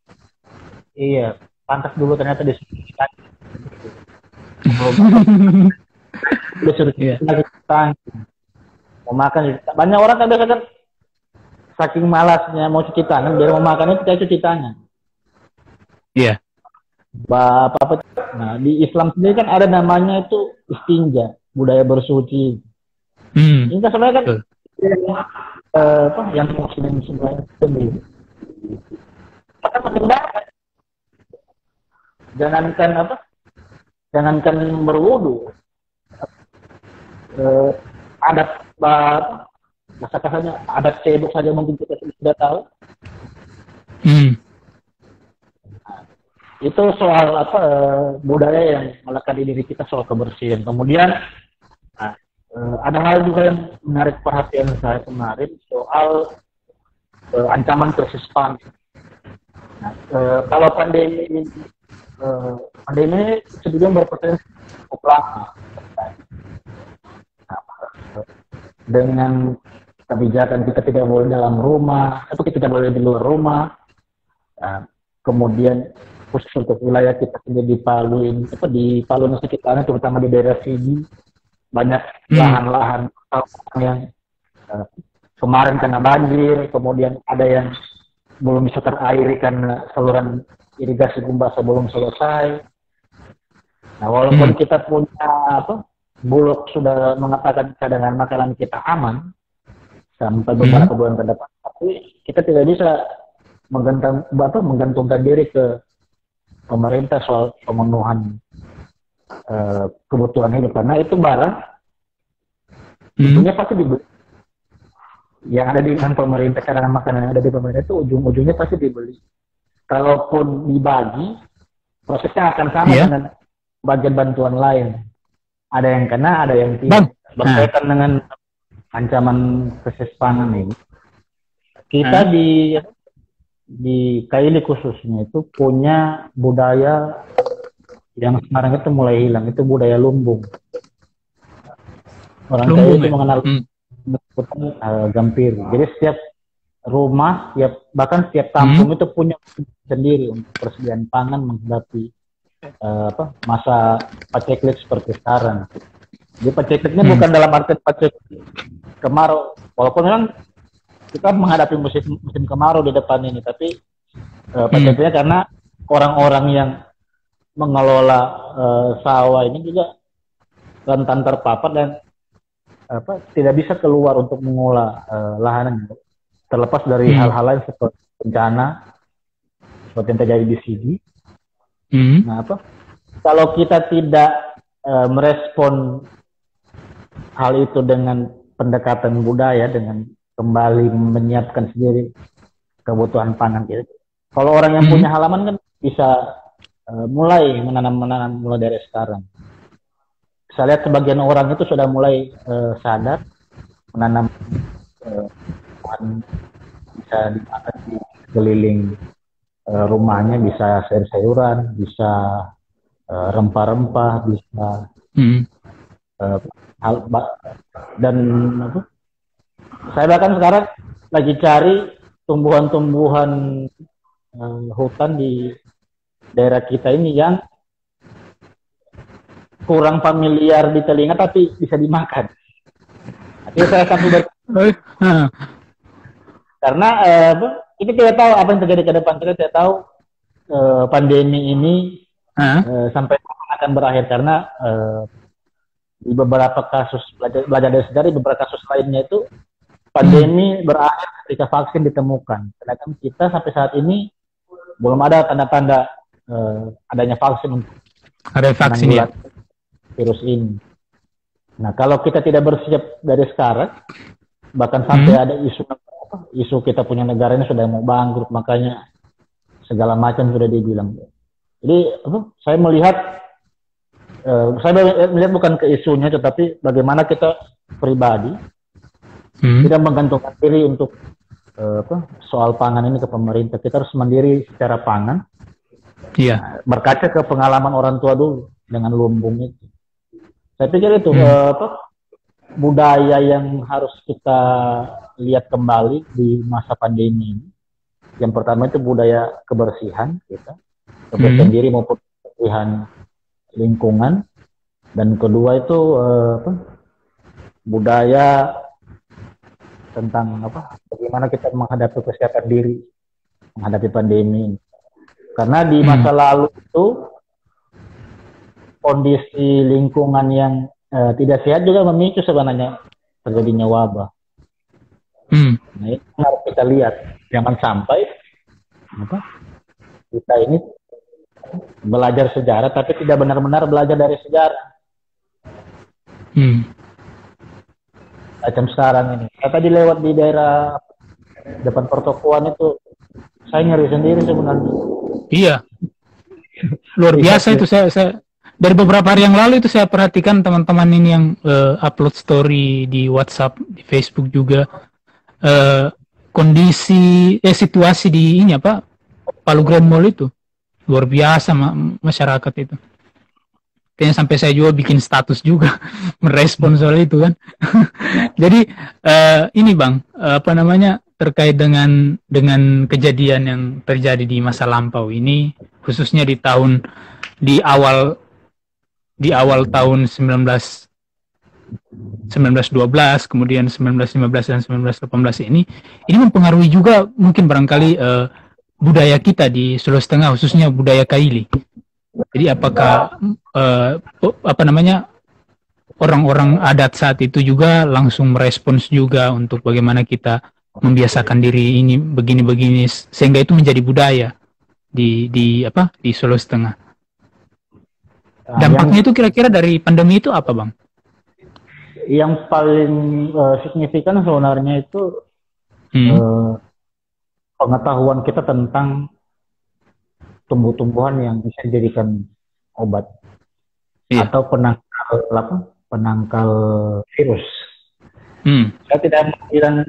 iya pantas dulu ternyata disuruh cuci kaki. Disuruh cuci kaki, mau makan. Banyak orang kan biasa kan saking malasnya mau cuci tangan, biar mau makan itu kayak cuci tangan. Iya. Apa? Nah, di Islam sendiri kan ada namanya itu istinja, budaya bersuci. Ini kan sebenarnya kan yang muslim sebenarnya sendiri. Maka makin banyak. Jangankan berwudu, adat masa kasarnya adat cebok saja mungkin kita sudah tahu. Itu soal budaya yang melekat di diri kita soal kebersihan. Kemudian ada hal juga yang menarik perhatian saya kemarin soal ancaman krisis pangan. Nah, kalau pandemi ini sebelum berpotensi cukup lama. Dengan kebijakan kita tidak boleh dalam rumah, atau kita tidak boleh di luar rumah. Kemudian khusus untuk wilayah kita sendiri di Palu dan sekitarnya, terutama di daerah sini banyak lahan-lahan yang kemarin kena banjir, kemudian ada yang belum bisa terairi karena saluran irigasi Gumbasa belum selesai. Nah, walaupun kita punya Bulog sudah mengatakan cadangan makanan kita aman sampai beberapa bulan ke depan, tapi kita tidak bisa menggantungkan diri ke pemerintah soal pemenuhan kebutuhan hidup, karena itu barang ujungnya pasti dibeli. Yang ada di pemerintah, cadangan makanan yang ada di pemerintah itu ujung-ujungnya pasti dibeli. Kalaupun dibagi, prosesnya akan sama dengan bagian bantuan lain. Ada yang kena, ada yang tidak. Berkaitan dengan ancaman krisis pangan ini, kita di Kaili khususnya itu punya budaya yang sekarang itu mulai hilang, itu budaya lumbung. Orang Kaili itu mengenal gampir. Jadi setiap rumah, bahkan setiap kampung itu punya sendiri untuk persediaan pangan menghadapi masa paceklik seperti sekarang. Jadi pacekliknya bukan dalam arti paceklik kemarau, walaupun memang kita menghadapi musim kemarau di depan ini, tapi pacekliknya karena orang-orang yang mengelola sawah ini juga rentan terpapar dan tidak bisa keluar untuk mengolah lahannya, terlepas dari hal-hal lain seperti bencana seperti yang terjadi di sini. Nah, kalau kita tidak merespon hal itu dengan pendekatan budaya, dengan kembali menyiapkan sendiri kebutuhan pangan kita. Kalau orang yang punya halaman kan bisa mulai menanam mulai dari sekarang. Saya lihat sebagian orang itu sudah mulai sadar menanam bisa dimakan di keliling rumahnya, bisa sayur-sayuran, bisa rempah-rempah, bisa dan saya bahkan sekarang lagi cari tumbuhan-tumbuhan hutan di daerah kita ini yang kurang familiar di telinga tapi bisa dimakan. Akhirnya saya akan karena kita tidak tahu apa yang terjadi ke depan. Kita tidak tahu pandemi ini sampai akan berakhir, karena di beberapa kasus belajar dari sejarah, di beberapa kasus lainnya itu pandemi berakhir ketika vaksin ditemukan. Sedangkan kita sampai saat ini belum ada tanda-tanda adanya vaksin untuk menanggulangi virus ini. Nah, kalau kita tidak bersiap dari sekarang, bahkan sampai ada isu kita punya negara ini sudah mau bangkrut, makanya segala macam sudah dibilang. Jadi saya melihat bukan ke isunya, tetapi bagaimana kita pribadi tidak menggantungkan diri untuk soal pangan ini ke pemerintah. Kita harus mandiri secara pangan. Iya. Berkaca ke pengalaman orang tua dulu dengan lumbung itu. Saya pikir itu budaya yang harus kita lihat kembali di masa pandemi ini. Yang pertama itu budaya kebersihan kita. kebersihan diri maupun kebersihan lingkungan. Dan kedua itu budaya tentang bagaimana kita menghadapi kesehatan diri menghadapi pandemi. Karena di masa lalu itu kondisi lingkungan yang tidak sehat juga memicu sebenarnya terjadinya wabah. Nah, itu harus kita lihat, jangan sampai kita ini belajar sejarah tapi tidak benar-benar belajar dari sejarah. Macam sekarang ini. Saya tadi lewat di daerah depan pertokoan itu, saya ngeri sendiri sebenarnya. Iya, luar biasa itu. Saya dari beberapa hari yang lalu itu saya perhatikan teman-teman ini yang upload story di WhatsApp, di Facebook juga, kondisi situasi di ini Palu Grand Mall itu luar biasa masyarakat itu. Kayaknya sampai saya juga bikin status juga merespon soal itu kan. Jadi ini Bang, terkait dengan kejadian yang terjadi di masa lampau ini, khususnya di awal tahun 1912, kemudian 1915 dan 1918 ini mempengaruhi juga mungkin barangkali budaya kita di Sulawesi Tengah, khususnya budaya Kaili. Jadi apakah orang-orang adat saat itu juga langsung merespons juga untuk bagaimana kita membiasakan diri ini begini-begini sehingga itu menjadi budaya di Sulawesi Tengah. Dampaknya itu kira-kira dari pandemi itu apa, Bang? Yang paling signifikan sebenarnya itu pengetahuan kita tentang tumbuh-tumbuhan yang bisa dijadikan obat atau penangkal virus. Saya tidak bilang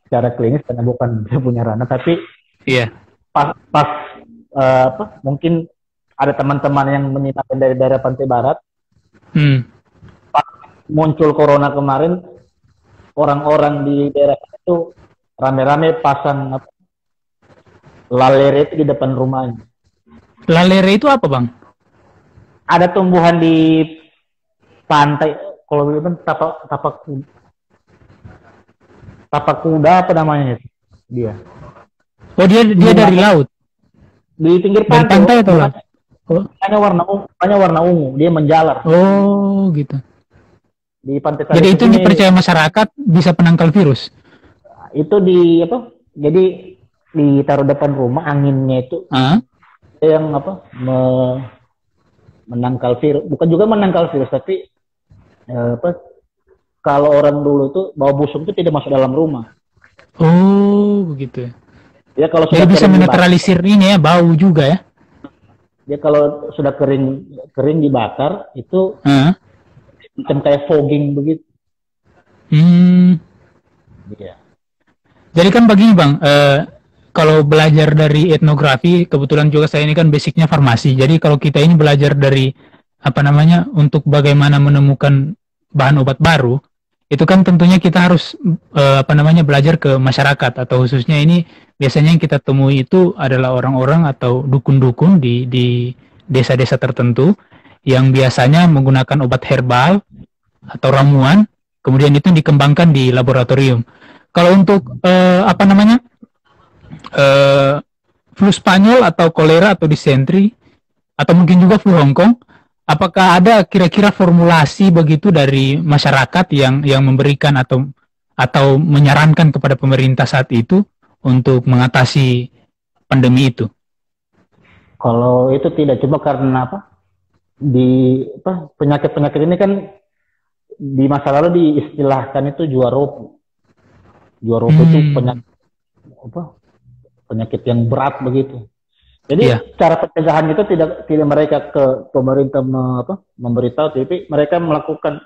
secara klinis karena bukan saya punya ranah, tapi pas mungkin ada teman-teman yang menyimak dari daerah Pantai Barat. Pas muncul corona kemarin, orang-orang di daerah itu rame-rame pasang lalere itu di depan rumahnya. Lalere itu apa, Bang? Ada tumbuhan di pantai, kalau bilang tapak kuda apa namanya dia? Oh, dia dari laut. Di pinggir pantai. Pantai atau laut? Hanya warna ungu, dia menjalar. Oh, gitu. Di pantai. Jadi itu dipercaya masyarakat bisa penangkal virus. Itu jadi ditaruh depan rumah, anginnya itu yang menangkal virus, bukan juga menangkal virus, tapi kalau orang dulu itu bau busuk itu tidak masuk dalam rumah. Oh, begitu. Ya kalau sudah bisa menetralisir ini ya, bau juga ya. Ya kalau sudah kering dibakar itu macam kayak fogging begitu. Ya. Jadi kan begini, Bang, kalau belajar dari etnografi, kebetulan juga saya ini kan basicnya farmasi. Jadi kalau kita ini belajar dari untuk bagaimana menemukan bahan obat baru, itu kan tentunya kita harus belajar ke masyarakat, atau khususnya ini biasanya yang kita temui itu adalah orang-orang atau dukun-dukun di desa-desa tertentu yang biasanya menggunakan obat herbal atau ramuan, kemudian itu dikembangkan di laboratorium. Kalau untuk flu Spanyol atau kolera atau disentri atau mungkin juga flu Hongkong, apakah ada kira-kira formulasi begitu dari masyarakat yang memberikan atau menyarankan kepada pemerintah saat itu untuk mengatasi pandemi itu? Kalau itu tidak, cuma karena penyakit-penyakit ini kan di masa lalu diistilahkan itu juaropu. Juaropu itu penyakit yang berat begitu. Jadi cara pencegahan itu tidak mereka ke pemerintah memberitahu, tapi mereka melakukan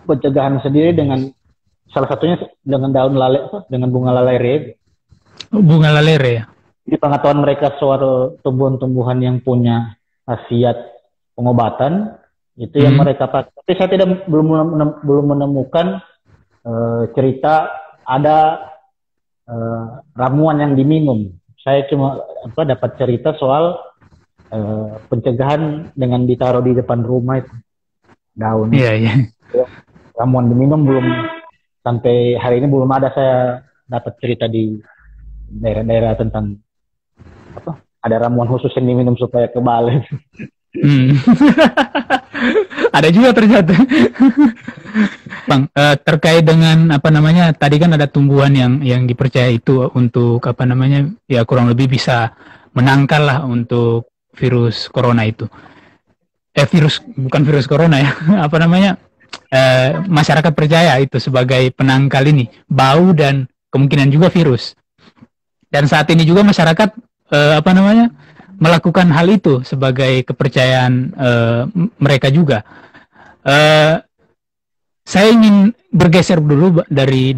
pencegahan sendiri dengan salah satunya dengan daun dengan bunga lalere. Bunga lalere ya. Di pengetahuan mereka soal tumbuhan-tumbuhan yang punya khasiat pengobatan itu yang mereka pakai. Tapi saya belum menemukan cerita ada ramuan yang diminum saya cuma dapat cerita soal pencegahan dengan ditaruh di depan rumah itu daun. Iya, iya. Ramuan diminum belum, sampai hari ini belum ada saya dapat cerita di daerah-daerah tentang ada ramuan khusus yang diminum supaya kebal. Ada juga ternyata. Bang, terkait dengan tadi kan ada tumbuhan yang dipercaya itu untuk ya kurang lebih bisa menangkal lah untuk virus corona itu. Bukan virus corona ya. Masyarakat percaya itu sebagai penangkal ini, bau dan kemungkinan juga virus. Dan saat ini juga masyarakat melakukan hal itu sebagai kepercayaan mereka juga. Saya ingin bergeser dulu dari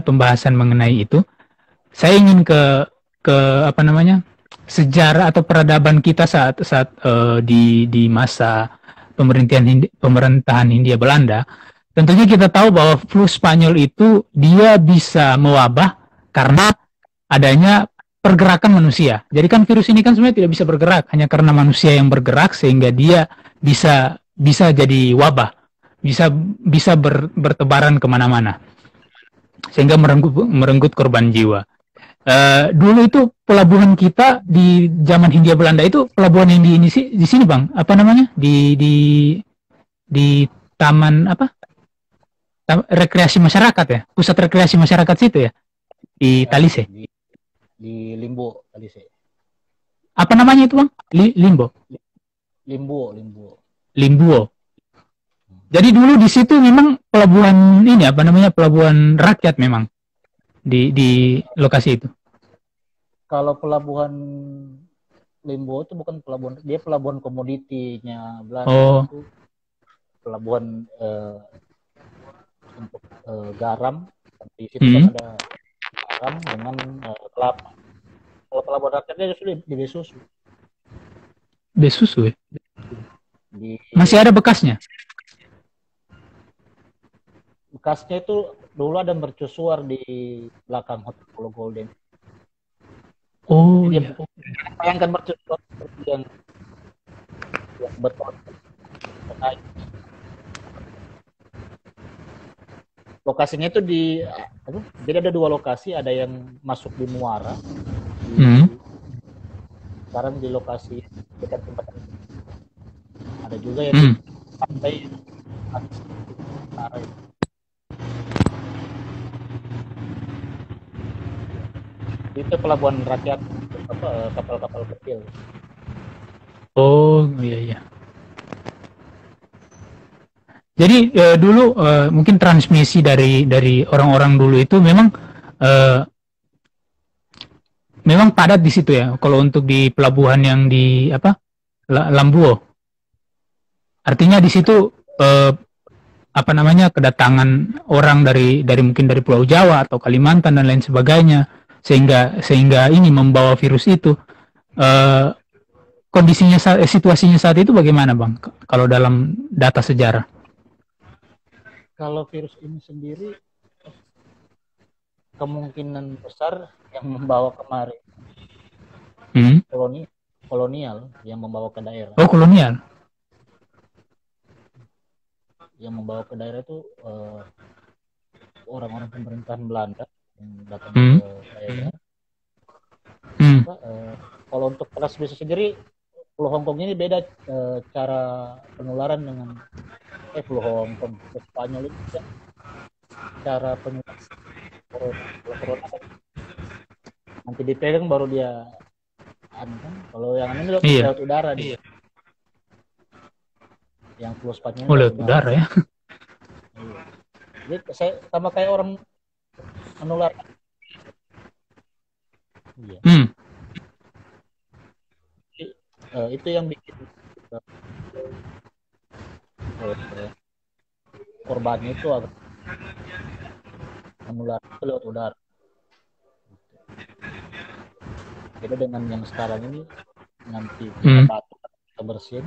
pembahasan mengenai itu. Saya ingin ke sejarah atau peradaban kita saat di masa pemerintahan Hindia Belanda. Tentunya kita tahu bahwa flu Spanyol itu dia bisa mewabah karena adanya pergerakan manusia. Jadi kan virus ini kan sebenarnya tidak bisa bergerak, hanya karena manusia yang bergerak sehingga dia bisa jadi wabah, bisa bertebaran kemana-mana, sehingga merenggut korban jiwa. Dulu itu pelabuhan kita di zaman Hindia Belanda itu pelabuhan yang di sini Bang, di taman rekreasi masyarakat ya, pusat rekreasi masyarakat situ ya, di Talise. Di Limbo Talise. Apa namanya itu Bang? Limbo. Limbuo. Jadi dulu di situ memang pelabuhan ini pelabuhan rakyat memang di lokasi itu. Kalau pelabuhan Limbo itu bukan pelabuhan, dia pelabuhan komoditinya Belanda. Itu pelabuhan untuk garam. Di situ kan ada garam dengan kelapa. Kalau pelabuhan rakyatnya justru di Besusu. Besusu ya? Masih ada bekasnya? Bekasnya itu dulu ada mercusuar di belakang Hotel Pulau Golden. Oh iya. Bayangkan mercusuar seperti yang beton. Lokasinya itu jadi ada 2 lokasi, ada yang masuk di Muara. Sekarang di lokasi dekat tempat ada juga yang di pantai itu pelabuhan rakyat, kapal-kapal kecil. Oh iya. Jadi dulu mungkin transmisi dari orang-orang dulu itu memang padat di situ ya. Kalau untuk di pelabuhan yang di Lambuo, artinya di situ kedatangan orang dari mungkin dari Pulau Jawa atau Kalimantan dan lain sebagainya, sehingga ini membawa virus itu. Kondisinya situasinya saat itu bagaimana Bang? Kalau dalam data sejarah? Kalau virus ini sendiri kemungkinan besar yang membawa kemari kolonial yang membawa ke daerah. Oh, kolonial. Yang membawa ke daerah itu orang-orang pemerintahan Belanda yang datang ke daerah. Kalau untuk transmisi sendiri, flu Hongkong ini beda cara penularan dengan flu Hongkong. Flu Spanyol itu cara penularan corona nanti dipegang baru dia kan. Kalau yang ini lewat udara dia. Yang flu Spanyol lewat udara ya. Jadi saya sama kayak orang menular. Iya. Itu yang bikin korbannya itu agak menular lewat udara. Beda dengan yang sekarang ini, nanti kita batuk, kita bersin,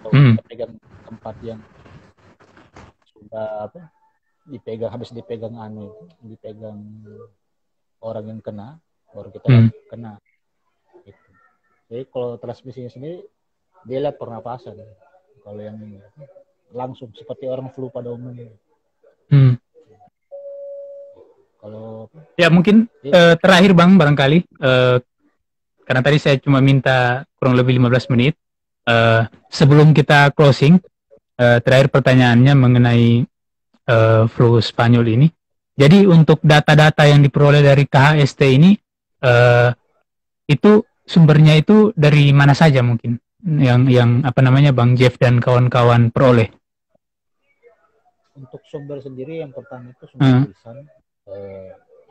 atau kita pegang tempat yang sudah dipegang, habis dipegang dipegang orang yang kena, baru kita Hmm. kena. Gitu. Jadi kalau transmisinya sendiri dia lihat pernapasan. Kalau yang ini langsung seperti orang flu pada umumnya. Hmm. Kalau Ya mungkin terakhir Bang barangkali karena tadi saya cuma minta kurang lebih 15 menit sebelum kita closing, terakhir pertanyaannya mengenai flu Spanyol ini. Jadi untuk data-data yang diperoleh dari KHST ini itu sumbernya itu dari mana saja mungkin yang apa namanya Bang Jeff dan kawan-kawan peroleh? untuk sumber sendiri yang pertama itu sumber lisan.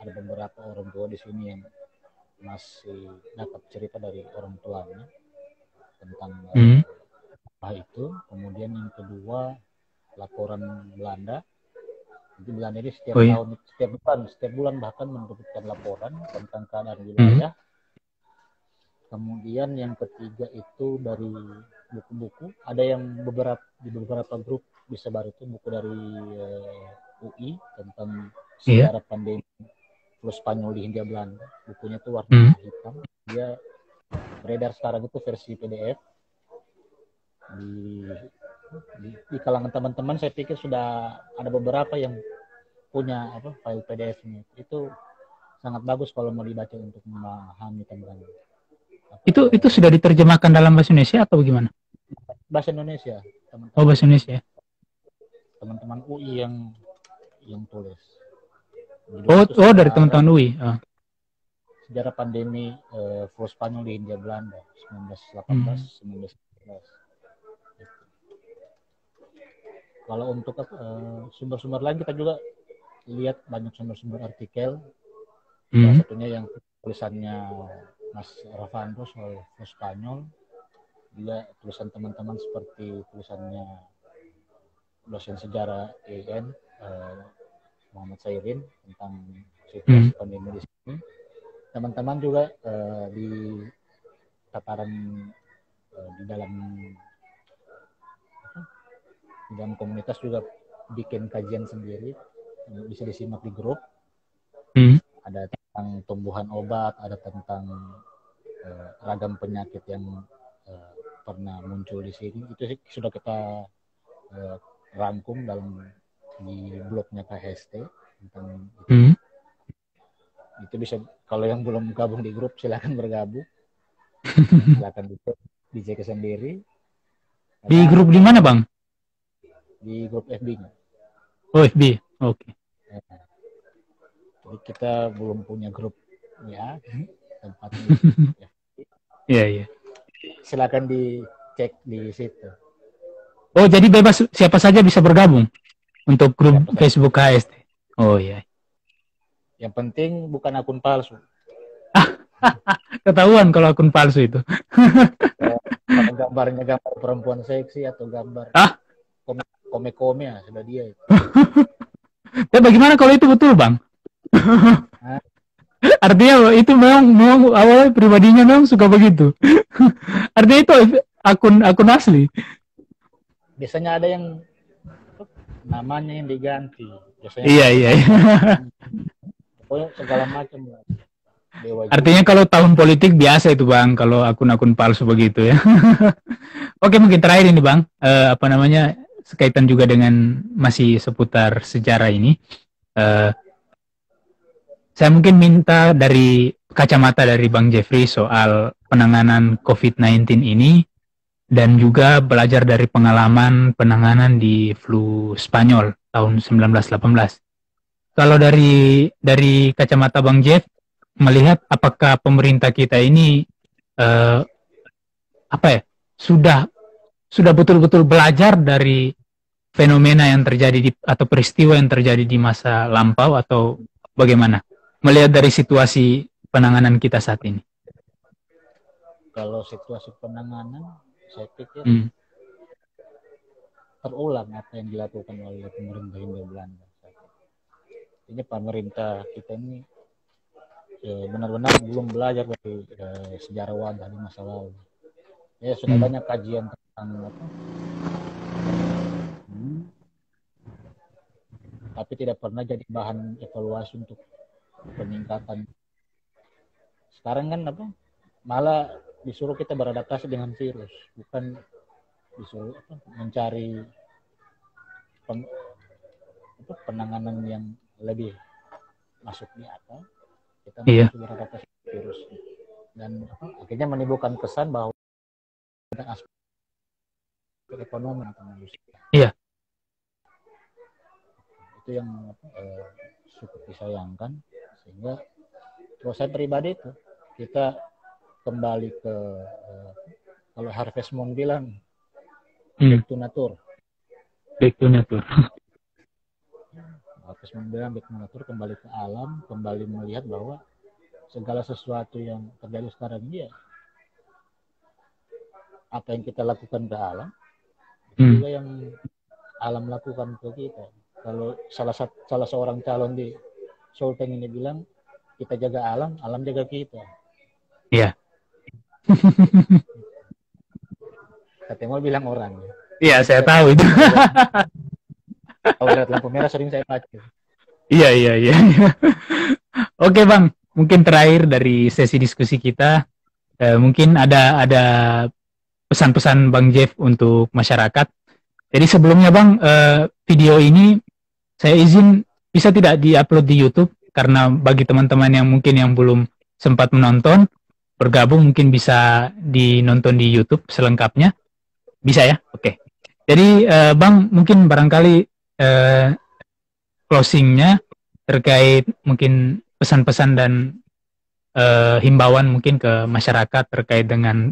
Ada beberapa orang tua di sini yang masih dapat cerita dari orang tuanya tentang apa itu. Kemudian yang kedua laporan Belanda. Jadi Belanda ini setiap tahun, setiap bulan bahkan menerbitkan laporan tentang keadaan wilayah. Kemudian yang ketiga itu dari buku-buku. Ada yang di beberapa grup disebar itu buku dari UI tentang sejarah pandemi flu Spanyol di Hindia Belanda. Bukunya itu warna hitam. Dia beredar sekarang itu versi PDF. Di kalangan teman-teman saya pikir sudah ada beberapa yang punya file PDF-nya. Itu sangat bagus kalau mau dibaca untuk memahami tentang itu sudah diterjemahkan dalam bahasa Indonesia atau bagaimana? Bahasa Indonesia. Bahasa Indonesia. Teman-teman UI yang tulis. Dari teman-teman UI. Sejarah pandemi flu Spanyol di Hindia Belanda 1918-1919. Kalau untuk sumber-sumber lain kita juga lihat banyak sumber-sumber artikel. Salah satunya yang tulisannya Mas Ravanto soal flu Spanyol. Juga tulisan teman-teman seperti tulisannya dosen sejarah EN Muhammad Sairin tentang situasi pandemi di sini. Teman-teman juga di tataran di dalam komunitas juga bikin kajian sendiri, bisa disimak di grup. Ada tentang tumbuhan obat, ada tentang ragam penyakit yang pernah muncul di sini. Itu sudah kita rangkum di blognya KHST tentang itu. Itu bisa, kalau yang belum gabung di grup silakan bergabung. Silakan dicek sendiri. Di grup di mana Bang? Di grup FB-nya. Oh FB, oke. Jadi kita belum punya grup ya tempatnya. Iya. Silakan dicek di situ. Oh jadi bebas, siapa saja bisa bergabung untuk grup Facebook KHST. Oh iya. Yang penting bukan akun palsu. Ketahuan kalau akun palsu itu. Gambarnya gambar perempuan seksi atau gambar kome-kome ya, sudah dia itu. Tapi bagaimana kalau itu betul Bang? Artinya itu memang awalnya pribadinya memang suka begitu. Artinya itu akun asli. Biasanya ada yang namanya yang diganti. Biasanya iya. Pokoknya segala macam. Artinya kalau tahun politik biasa itu Bang, kalau akun-akun palsu begitu ya. Oke, mungkin terakhir ini Bang, sekaitan juga dengan masih seputar sejarah ini. Saya mungkin minta dari kacamata dari Bang Jeffrey soal penanganan COVID-19 ini dan juga belajar dari pengalaman penanganan di flu Spanyol tahun 1918. Kalau dari kacamata Bang Jeff, melihat apakah pemerintah kita ini sudah betul-betul belajar dari fenomena yang terjadi atau peristiwa yang terjadi di masa lampau atau bagaimana? Melihat dari situasi penanganan kita saat ini. Kalau situasi penanganan, saya pikir terulang apa yang dilakukan oleh pemerintah Hindia Belanda. Ini pemerintah kita ini benar-benar belum belajar dari sejarah wabah di masa lalu. Ya sudah banyak kajian tentang tapi tidak pernah jadi bahan evaluasi untuk peningkatan sekarang kan apa malah disuruh kita beradaptasi dengan virus, bukan disuruh apa, mencari penanganan yang lebih masuk di akal. Kita Iya. masih beradaptasi dengan virus dan apa, akhirnya menimbulkan kesan bahwa ada aspek ekonomi atau manusia. Iya. Itu yang apa, cukup disayangkan, sehingga kalau saya pribadi itu kita kembali ke kalau Harvest Moon bilang back to nature. Back to nature. Harvest Moon bilang back to nature, kembali ke alam, kembali melihat bahwa segala sesuatu yang terjadi sekarang ini ya apa yang kita lakukan ke alam itu juga yang alam lakukan ke kita. Kalau salah seorang calon di Sulteng ini bilang kita jaga alam, alam jaga kita. Iya. Katanya mau bilang orang. Iya, saya tahu itu. Kalau lihat lampu merah sering saya baca. Iya. Oke Bang, mungkin terakhir dari sesi diskusi kita, mungkin ada pesan-pesan Bang Jeff untuk masyarakat. Jadi sebelumnya Bang, video ini saya izin bisa tidak diupload di YouTube, karena bagi teman-teman yang mungkin yang belum sempat menonton, bergabung mungkin bisa dinonton di YouTube selengkapnya. Bisa ya? Oke. Jadi Bang, mungkin barangkali closingnya terkait mungkin pesan-pesan dan himbauan mungkin ke masyarakat terkait dengan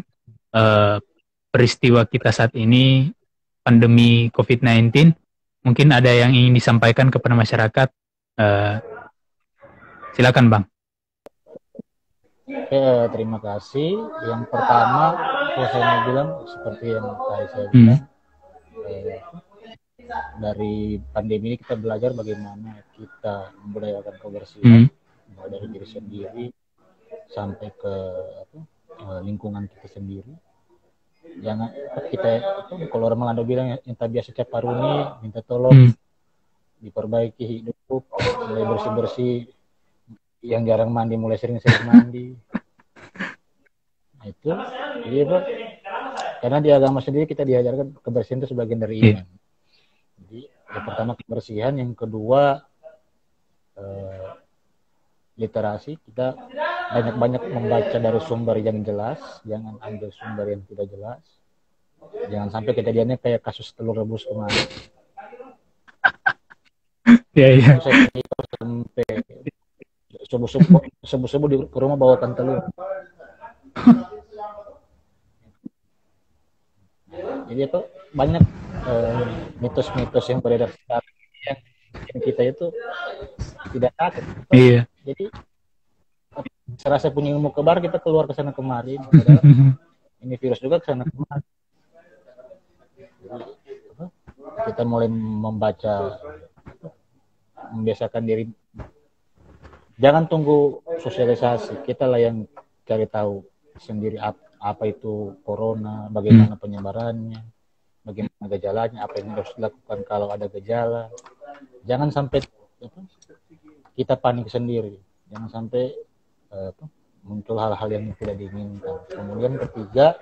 peristiwa kita saat ini, pandemi COVID-19. Mungkin ada yang ingin disampaikan kepada masyarakat. Silakan Bang. Terima kasih. Yang pertama, kalau saya mau bilang seperti yang tadi saya bilang, dari pandemi ini kita belajar bagaimana kita membudayakan kebersihan, mulai dari diri sendiri sampai ke lingkungan kita sendiri. Jangan kita kalau orang Melanda bilang yang tak biasa setiap paruni minta tolong diperbaiki hidup, mulai bersih-bersih, yang jarang mandi mulai sering-sering mandi. Nah, itu jadi apa? Karena di agama sendiri kita diajarkan kebersihan itu sebagian dari iman. Jadi yang pertama kebersihan, yang kedua literasi, kita banyak-banyak membaca dari sumber yang jelas, jangan ambil sumber yang tidak jelas. Jangan sampai kejadiannya kayak kasus telur rebus kemarin. Iya. Sampai subuh-subuh di rumah bawakan telur. Jadi itu banyak mitos-mitos yang beredar sekarang yang kita itu tidak takut. Iya. Jadi serasa punya ilmu kebar, kita keluar ke sana kemari. Ini virus juga ke sana kemari. Kita mulai membaca, membiasakan diri. Jangan tunggu sosialisasi, kita lah yang cari tahu sendiri apa itu corona, bagaimana penyebarannya, bagaimana gejalanya, apa yang harus dilakukan kalau ada gejala. Jangan sampai kita panik sendiri, jangan sampai muncul hal-hal yang tidak diinginkan. Kemudian ketiga,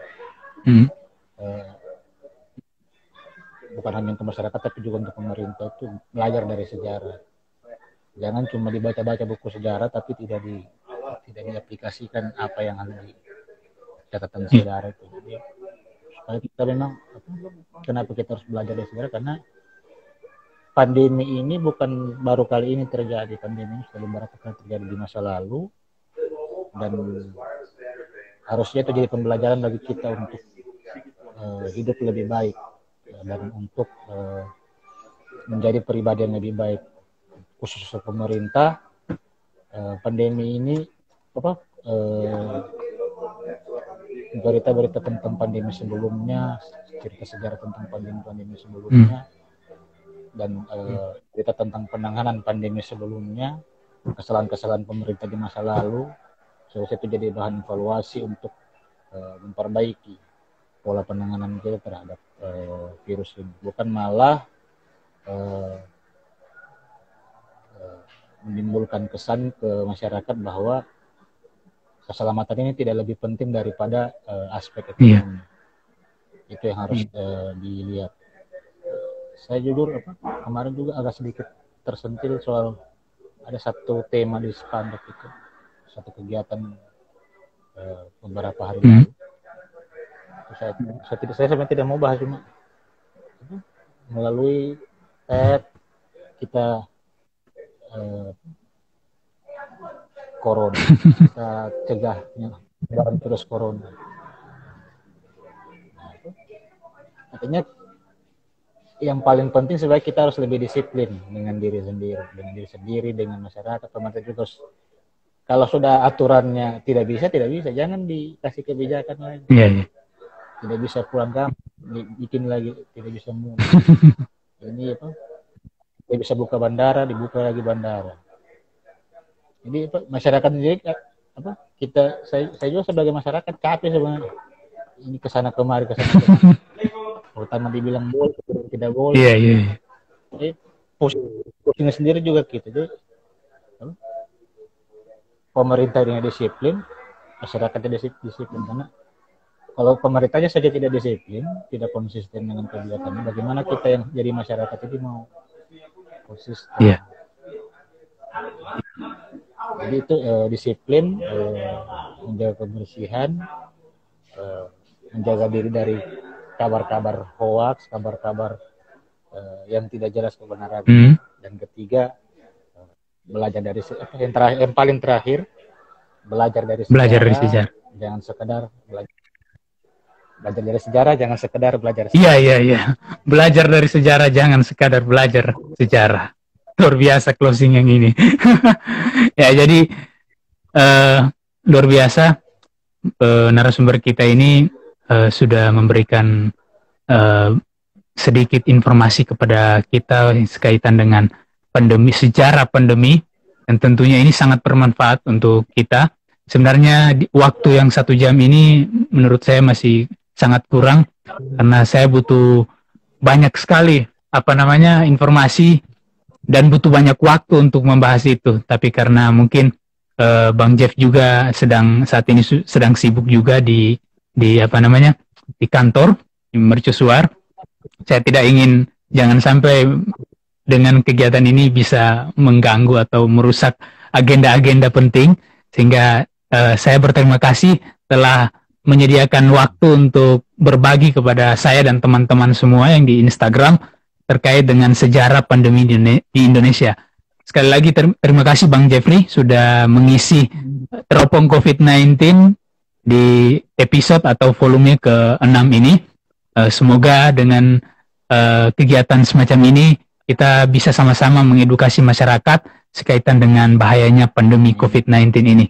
bukan hanya untuk masyarakat tapi juga untuk pemerintah, itu belajar dari sejarah. Jangan cuma dibaca-baca buku sejarah tapi tidak diaplikasikan apa yang ada di catatan sejarah itu. Jadi, supaya kita memang kenapa kita harus belajar dari sejarah, karena pandemi ini bukan baru kali ini terjadi. Pandemi ini sudah beberapa kali terjadi di masa lalu, dan harusnya itu jadi pembelajaran bagi kita untuk hidup lebih baik dan untuk menjadi pribadi yang lebih baik. Khususnya pemerintah, pandemi ini berita-berita tentang pandemi sebelumnya, cerita sejarah tentang pandemi sebelumnya, dan cerita tentang penanganan pandemi sebelumnya, kesalahan-kesalahan pemerintah di masa lalu, seharusnya itu jadi bahan evaluasi untuk memperbaiki pola penanganan kita terhadap virus ini, bukan malah menimbulkan kesan ke masyarakat bahwa keselamatan ini tidak lebih penting daripada aspek Iya. ekonomi. Itu yang harus dilihat. Saya jujur kemarin juga agak sedikit tersentil soal ada satu tema di spanduk itu, satu kegiatan beberapa hari lalu. Saya sebenarnya tidak mau bahas, cuma melalui kita corona, kita cegah penyebaran virus corona. Nah, itu artinya yang paling penting sebenarnya kita harus lebih disiplin dengan diri sendiri, dengan masyarakat, pemerintah juga. Kalau sudah aturannya tidak bisa, jangan dikasih kebijakan lain. Tidak bisa pulang kampung, bikin lagi, tidak bisa mudik. Ini tidak bisa buka bandara, dibuka lagi bandara. Jadi masyarakat sendiri saya juga sebagai masyarakat capek sebenarnya. Ini kesana kemari. Pertama dibilang boleh, tidak boleh. Iya. Pusingnya sendiri juga gitu. Jadi pemerintah yang disiplin, masyarakat tidak disiplin. Karena kalau pemerintahnya saja tidak disiplin, tidak konsisten dengan kebijakannya, bagaimana kita yang jadi masyarakat ini mau konsisten? Iya. Jadi itu disiplin, menjaga kebersihan, menjaga diri dari kabar-kabar hoax, kabar-kabar yang tidak jelas kebenarannya. Dan ketiga, belajar dari yang paling terakhir, belajar dari sejarah. Jangan sekedar belajar dari sejarah, jangan sekedar belajar sejarah. Iya. Belajar dari sejarah, jangan sekadar belajar sejarah. Luar biasa closing yang ini. Ya, jadi luar biasa narasumber kita ini sudah memberikan sedikit informasi kepada kita sekaitan dengan sejarah pandemi, dan tentunya ini sangat bermanfaat untuk kita. Sebenarnya waktu yang 1 jam ini menurut saya masih sangat kurang, karena saya butuh banyak sekali informasi dan butuh banyak waktu untuk membahas itu. Tapi karena mungkin Bang Jeff juga saat ini sedang sibuk juga di kantor di mercusuar. Saya tidak ingin, jangan sampai dengan kegiatan ini bisa mengganggu atau merusak agenda-agenda penting, sehingga saya berterima kasih telah menyediakan waktu untuk berbagi kepada saya dan teman-teman semua yang di Instagram terkait dengan sejarah pandemi di Indonesia. Sekali lagi terima kasih Bang Jeffrey sudah mengisi Teropong COVID-19 di episode atau volume ke-6 ini. Semoga dengan kegiatan semacam ini kita bisa sama-sama mengedukasi masyarakat sekaitan dengan bahayanya pandemi COVID-19 ini.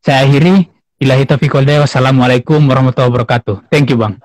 Saya akhiri. Ilahi taufiq wal hidayah. Wassalamualaikum warahmatullahi wabarakatuh. Thank you, Bang.